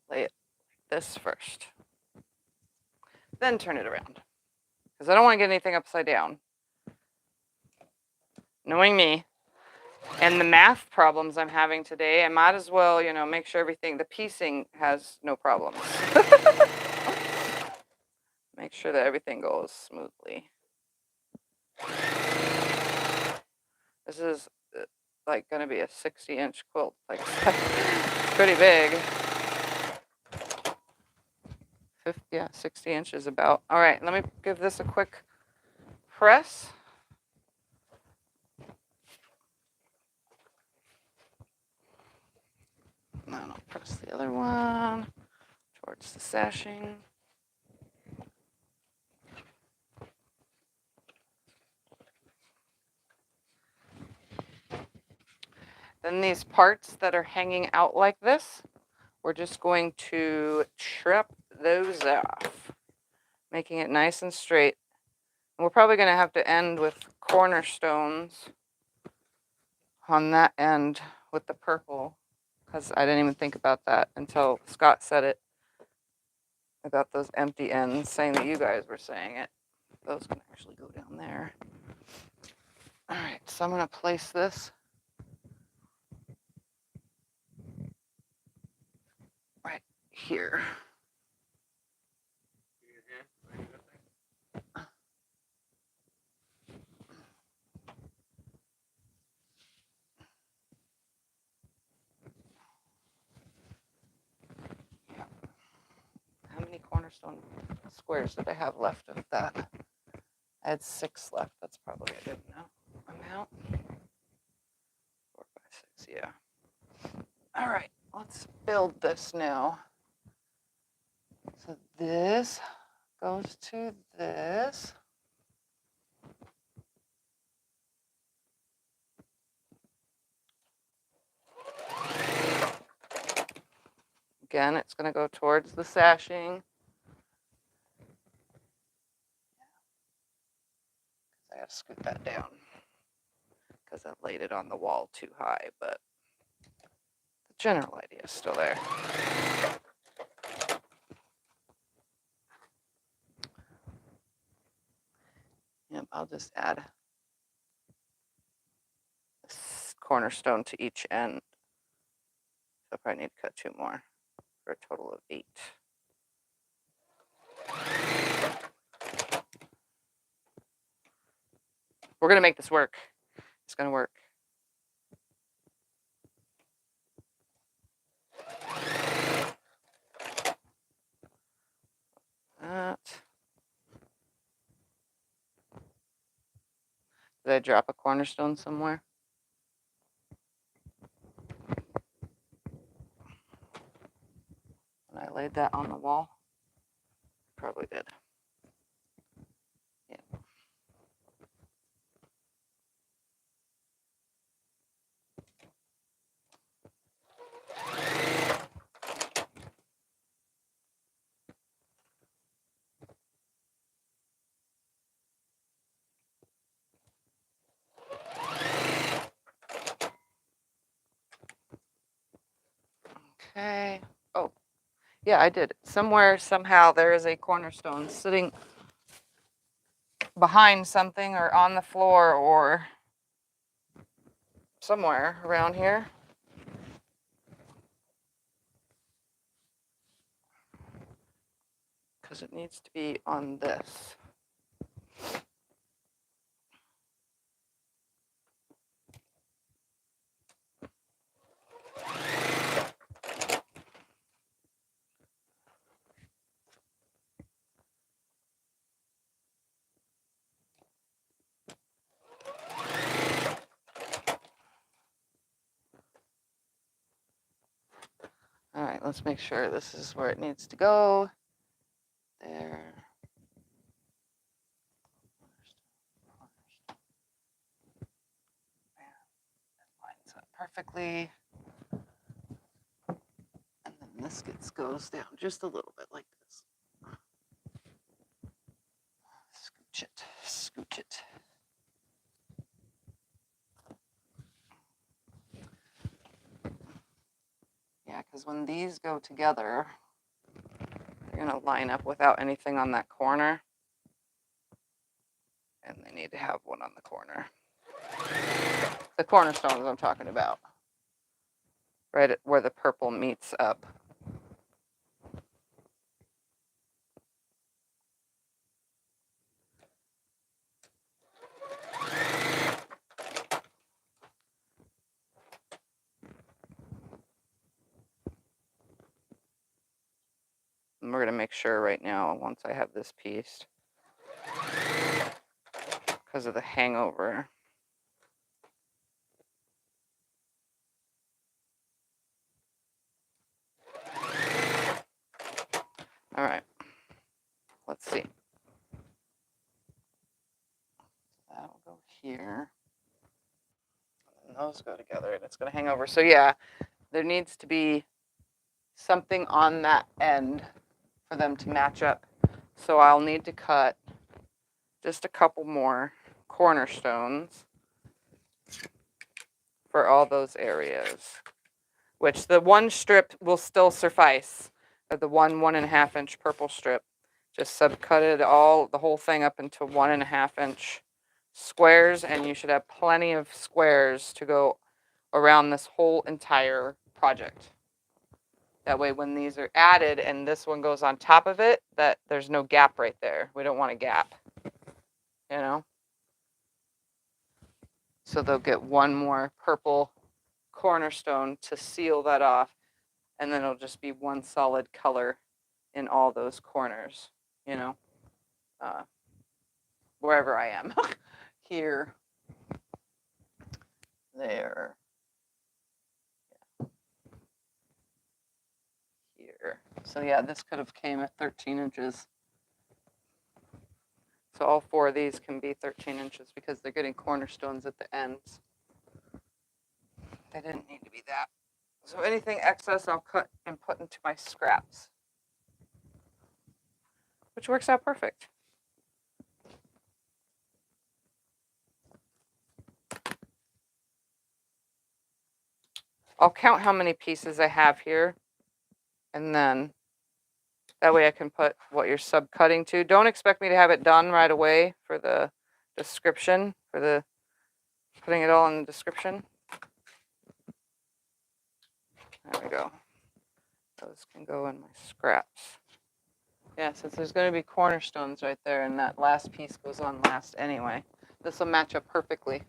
Lay it like this first. Then turn it around. Because I don't want to get anything upside down. Knowing me and the math problems I'm having today, I might as well, make sure the piecing has no problems. Make sure that everything goes smoothly. This is like going to be a 60-inch quilt. Like, pretty big. 60 inches about. All right, let me give this a quick press. And then I'll press the other one towards the sashing. Then these parts that are hanging out like this, we're just going to trim those off, making it nice and straight. And we're probably going to have to end with cornerstones on that end with the purple, because I didn't even think about that until Scott said it about those empty ends, saying that you guys were saying it. Those can actually go down there. All right, so I'm going to place this right here. How many cornerstone squares did I have left of that? I had 6 left. That's probably a good amount. 4, 5, 6, yeah. All right, let's build this now. So this goes to this. Again, it's going to go towards the sashing. I got to scoot that down because I laid it on the wall too high, but the general idea is still there. Yep, I'll just add a cornerstone to each end. So I probably need to cut 2 more for a total of 8. We're going to make this work. It's going to work. I drop a cornerstone somewhere? When I laid that on the wall? Probably did. Yeah. Okay. Oh, yeah, I did. Somewhere, somehow, there is a cornerstone sitting behind something or on the floor or somewhere around here. Because it needs to be on this. All right, let's make sure this is where it needs to go. There. Lines up perfectly. And then this goes down just a little bit like this. Scooch it, scooch it. Yeah, because when these go together, they're going to line up without anything on that corner. And they need to have one on the corner. The cornerstones I'm talking about. Right at where the purple meets up. And we're going to make sure right now, once I have this pieced, because of the hangover. All right, let's see. That'll go here. And those go together and it's going to hang over. So yeah, there needs to be something on that end for them to match up. So I'll need to cut just a couple more cornerstones for all those areas, which the one strip will still suffice. The 1.5 inch purple strip. Just subcut it the whole thing up into 1.5 inch squares, and you should have plenty of squares to go around this whole entire project. That way when these are added and this one goes on top of it, that there's no gap right there. We don't want a gap, you know? So they'll get one more purple cornerstone to seal that off, and then it'll just be one solid color in all those corners, you know? Wherever I am. Here. There. Here. So yeah, this could have came at 13 inches. So all 4 of these can be 13 inches because they're getting cornerstones at the ends. They didn't need to be that. So anything excess I'll cut and put into my scraps, which works out perfect. I'll count how many pieces I have here, and then that way I can put what you're subcutting to. Don't expect me to have it done right away for the description, for the putting it all in the description. There we go. Those can go in my scraps. Yeah, since there's going to be cornerstones right there, and that last piece goes on last anyway. This will match up perfectly.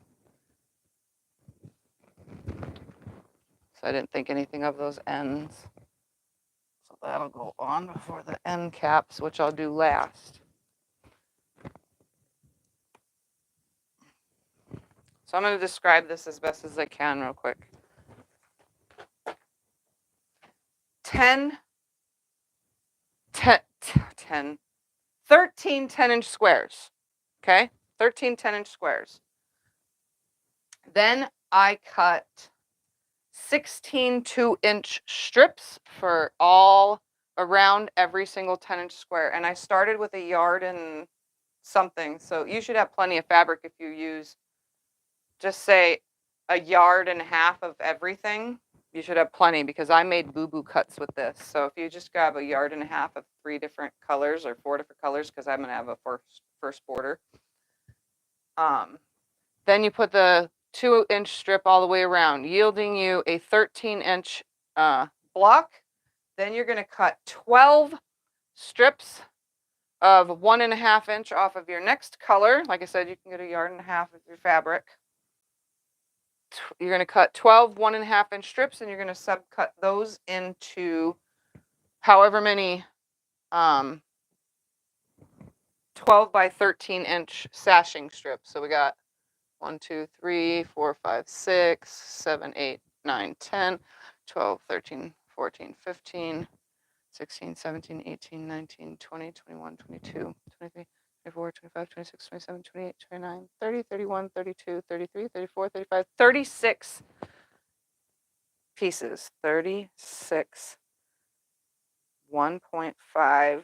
So I didn't think anything of those ends. So that'll go on before the end caps, which I'll do last. So I'm going to describe this as best as I can real quick. 13 10-inch squares. Okay? 13 10-inch squares. Then I cut 16 2-inch strips for all around every single 10-inch square. And I started with a yard and something. So you should have plenty of fabric if you use, just say, a yard and a half of everything. You should have plenty because I made boo-boo cuts with this. So if you just grab a yard and a half of 3 different colors or 4 different colors, because I'm going to have a first border. Then you put the 2-inch strip all the way around, yielding you a 13-inch block. Then you're going to cut 12 strips of 1.5 inch off of your next color. Like I said, you can get a yard and a half of your fabric. You're going to cut 12 1.5 inch strips, and you're going to subcut those into however many 12 by 13 inch sashing strips. So we got 1, 2, 3, 4, 5, 6, 7, 8, 9, 10, 12, 13, 14, 15, 16, 17, 18, 19, 20, 21, 22, 23, 24, 25, 26, 27, 28, 29, 30, 31, 32, 33, 34, 35, 36 pieces. 36 1.5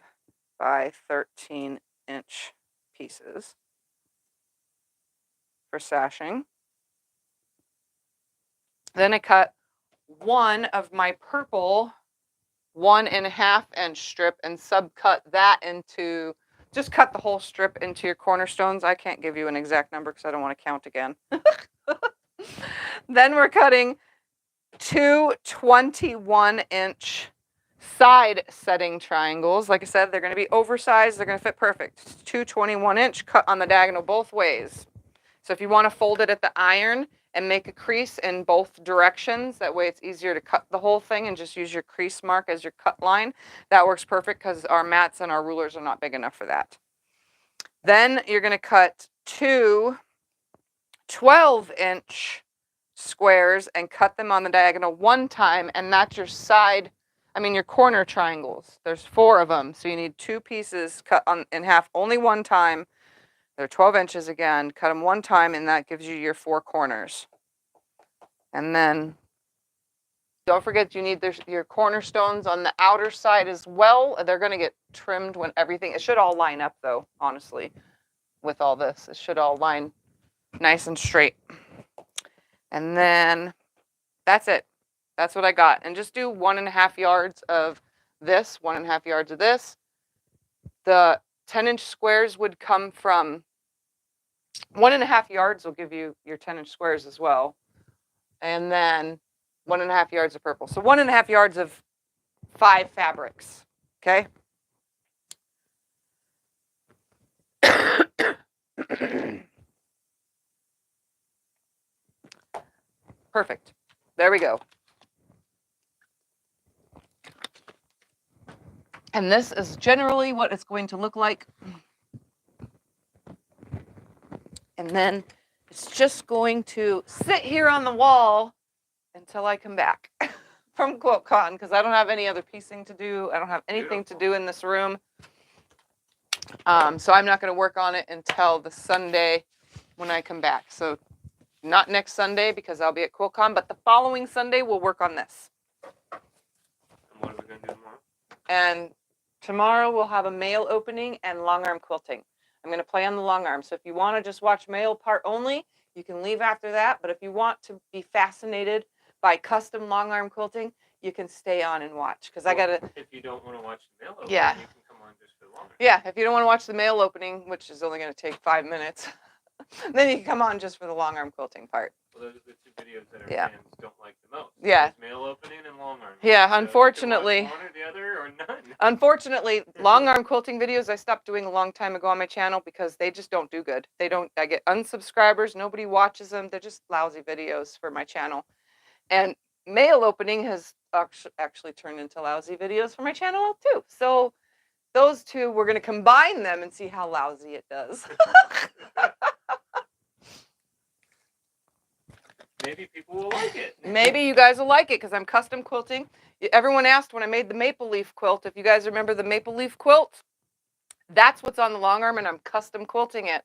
by 13 inch pieces for sashing. Then I cut one of my purple 1.5 inch strip and subcut that into, just cut the whole strip into your cornerstones. I can't give you an exact number because I don't want to count again. Then we're cutting 2 21-inch side setting triangles. Like I said, they're going to be oversized. They're going to fit perfect. 2 21-inch cut on the diagonal both ways. So if you want to fold it at the iron and make a crease in both directions, that way it's easier to cut the whole thing and just use your crease mark as your cut line. That works perfect because our mats and our rulers are not big enough for that. Then you're going to cut 2 12-inch squares and cut them on the diagonal one time, and that's your your corner triangles. There's 4 of them, so you need 2 pieces cut in half only one time. They're 12 inches again. Cut them one time, and that gives you your 4 corners. And then don't forget you need your cornerstones on the outer side as well. They're going to get trimmed when everything, it should all line up though, honestly, with all this. It should all line nice and straight. And then that's it. That's what I got. And just do 1.5 yards of this, 1.5 yards of this. The 10-inch squares would come from 1.5 yards will give you your 10-inch squares as well. And then 1.5 yards of purple. So 1.5 yards of 5 fabrics. Okay. Perfect. There we go. And this is generally what it's going to look like. And then it's just going to sit here on the wall until I come back from Quiltcon, because I don't have any other piecing to do. I don't have anything to do in this room. So I'm not going to work on it until the Sunday when I come back. So not next Sunday because I'll be at Quiltcon, but the following Sunday we'll work on this. And what are we going to do tomorrow? And tomorrow we'll have a mail opening and long arm quilting. I'm going to play on the long arm. So if you want to just watch mail part only, you can leave after that. But if you want to be fascinated by custom long arm quilting, you can stay on and watch. Because I got to. If you don't want to watch the mail opening, yeah. You can come on just for the long arm. Yeah, if you don't want to watch the mail opening, which is only going to take 5 minutes, then you can come on just for the long arm quilting part. Well, those are the 2 videos that our fans don't like the most. Yeah. Mail opening and long arm. Yeah, so unfortunately. You can watch one or the other or none. Unfortunately, long arm quilting videos I stopped doing a long time ago on my channel because they just don't do good. I get unsubscribers, nobody watches them. They're just lousy videos for my channel. And mail opening has actually turned into lousy videos for my channel too. So those 2, we're going to combine them and see how lousy it does. Maybe people will like it. Maybe you guys will like it because I'm custom quilting. Everyone asked when I made the maple leaf quilt, if you guys remember the maple leaf quilt, that's what's on the long arm and I'm custom quilting it.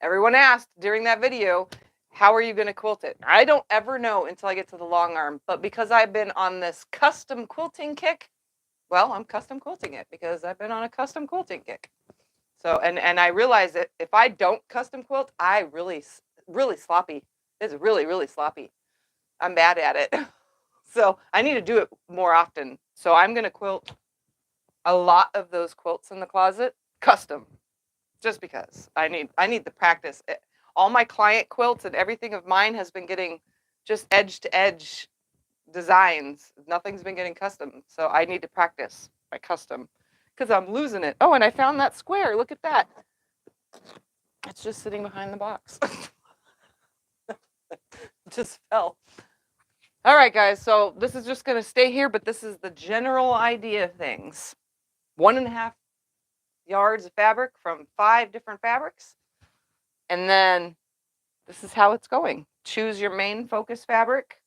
Everyone asked during that video, how are you going to quilt it? I don't ever know until I get to the long arm, but because I've been on this custom quilting kick, well, I'm custom quilting it because I've been on a custom quilting kick. So, and I realize that if I don't custom quilt, I really sloppy. It's really, really sloppy. I'm bad at it. So I need to do it more often. So I'm going to quilt a lot of those quilts in the closet custom, just because I need the practice. All my client quilts and everything of mine has been getting just edge to edge designs. Nothing's been getting custom. So I need to practice my custom because I'm losing it. Oh, and I found that square. Look at that. It's just sitting behind the box. Just fell. All right, guys. So this is just going to stay here, but this is the general idea of things. 1.5 yards of fabric from 5 different fabrics. And then this is how it's going. Choose your main focus fabric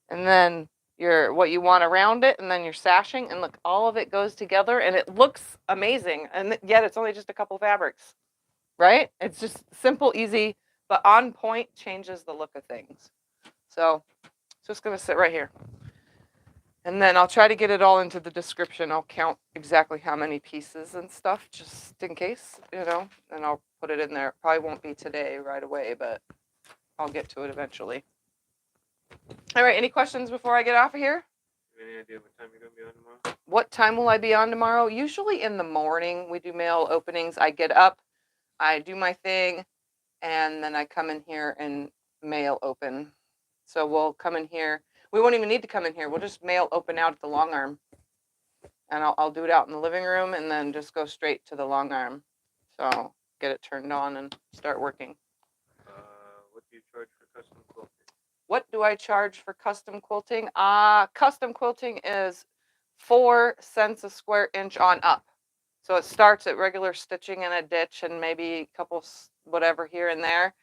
and then your what you want around it and then your sashing, and look, all of it goes together and it looks amazing. And yet it's only just a couple fabrics, right? It's just simple, easy, but on point, changes the look of things. So it's just going to sit right here. And then I'll try to get it all into the description. I'll count exactly how many pieces and stuff, just in case, and I'll put it in there. It probably won't be today right away, but I'll get to it eventually. All right, any questions before I get off of here? Any idea what time you're going to be on tomorrow? What time will I be on tomorrow? Usually in the morning. We do mail openings. I get up, I do my thing, and then I come in here and mail open. So we'll come in here. We won't even need to come in here. We'll just mail open out at the long arm. And I'll do it out in the living room and then just go straight to the long arm. So get it turned on and start working. What do you charge for custom quilting? What do I charge for custom quilting? Custom quilting is 4 cents a square inch on up. So it starts at regular stitching and a ditch and maybe a couple whatever here and there.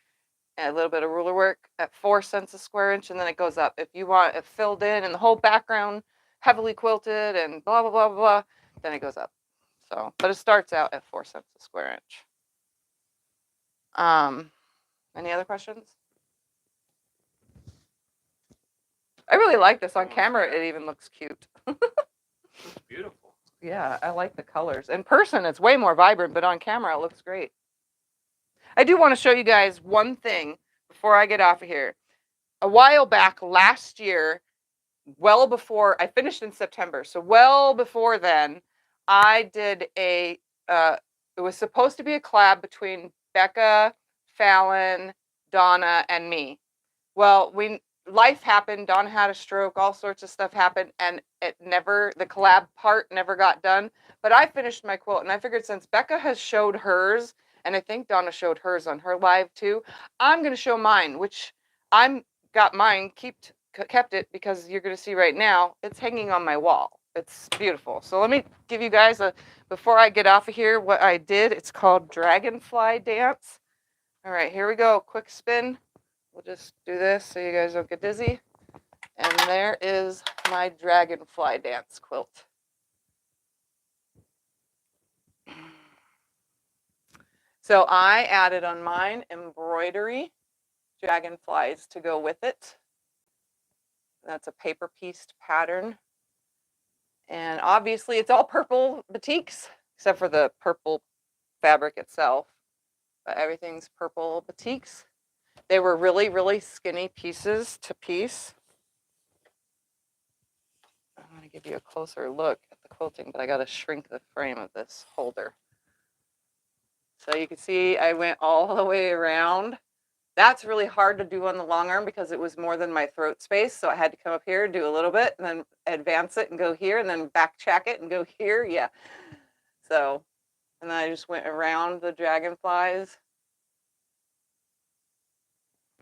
And a little bit of ruler work at 4 cents a square inch, and then it goes up. If you want it filled in and the whole background heavily quilted and blah, blah, blah, blah, then it goes up. So, but it starts out at 4 cents a square inch. Any other questions? I really like this on camera. It even looks cute. It's beautiful. Yeah, I like the colors. In person, it's way more vibrant, but on camera, it looks great. I do want to show you guys one thing before I get off of here. A while back, last year, well before, I finished in September, so well before then, I did it was supposed to be a collab between Becca, Fallon, Donna, and me. Well, life happened, Donna had a stroke, all sorts of stuff happened, and the collab part never got done. But I finished my quilt, and I figured since Becca has showed hers, and I think Donna showed hers on her live too, I'm going to show mine, which I'm got mine kept it because you're going to see right now, it's hanging on my wall. It's beautiful. So let me give you guys before I get off of here, what I did. It's called Dragonfly Dance. All right, here we go. Quick spin. We'll just do this so you guys don't get dizzy. And there is my Dragonfly Dance quilt. So I added on mine embroidery dragonflies to go with it. That's a paper pieced pattern. And obviously it's all purple batiks, except for the purple fabric itself. But everything's purple batiks. They were really, really skinny pieces to piece. I'm going to give you a closer look at the quilting, but I got to shrink the frame of this holder. So you can see I went all the way around. That's really hard to do on the long arm because it was more than my throat space. So I had to come up here and do a little bit and then advance it and go here and then back check it and go here. Yeah. So, and then I just went around the dragonflies.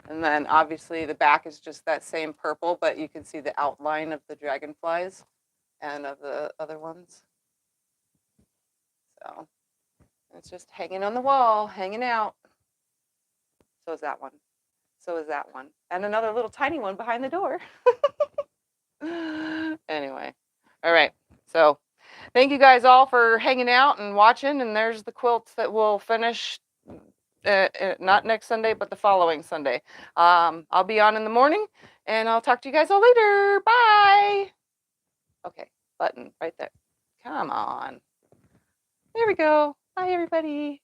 And then obviously the back is just that same purple, but you can see the outline of the dragonflies and of the other ones. So it's just hanging on the wall, hanging out. So is that one. So is that one. And another little tiny one behind the door. Anyway. All right. So thank you guys all for hanging out and watching. And there's the quilts that we'll finish not next Sunday, but the following Sunday. I'll be on in the morning and I'll talk to you guys all later. Bye. Okay. Button right there. Come on. There we go. Bye, everybody.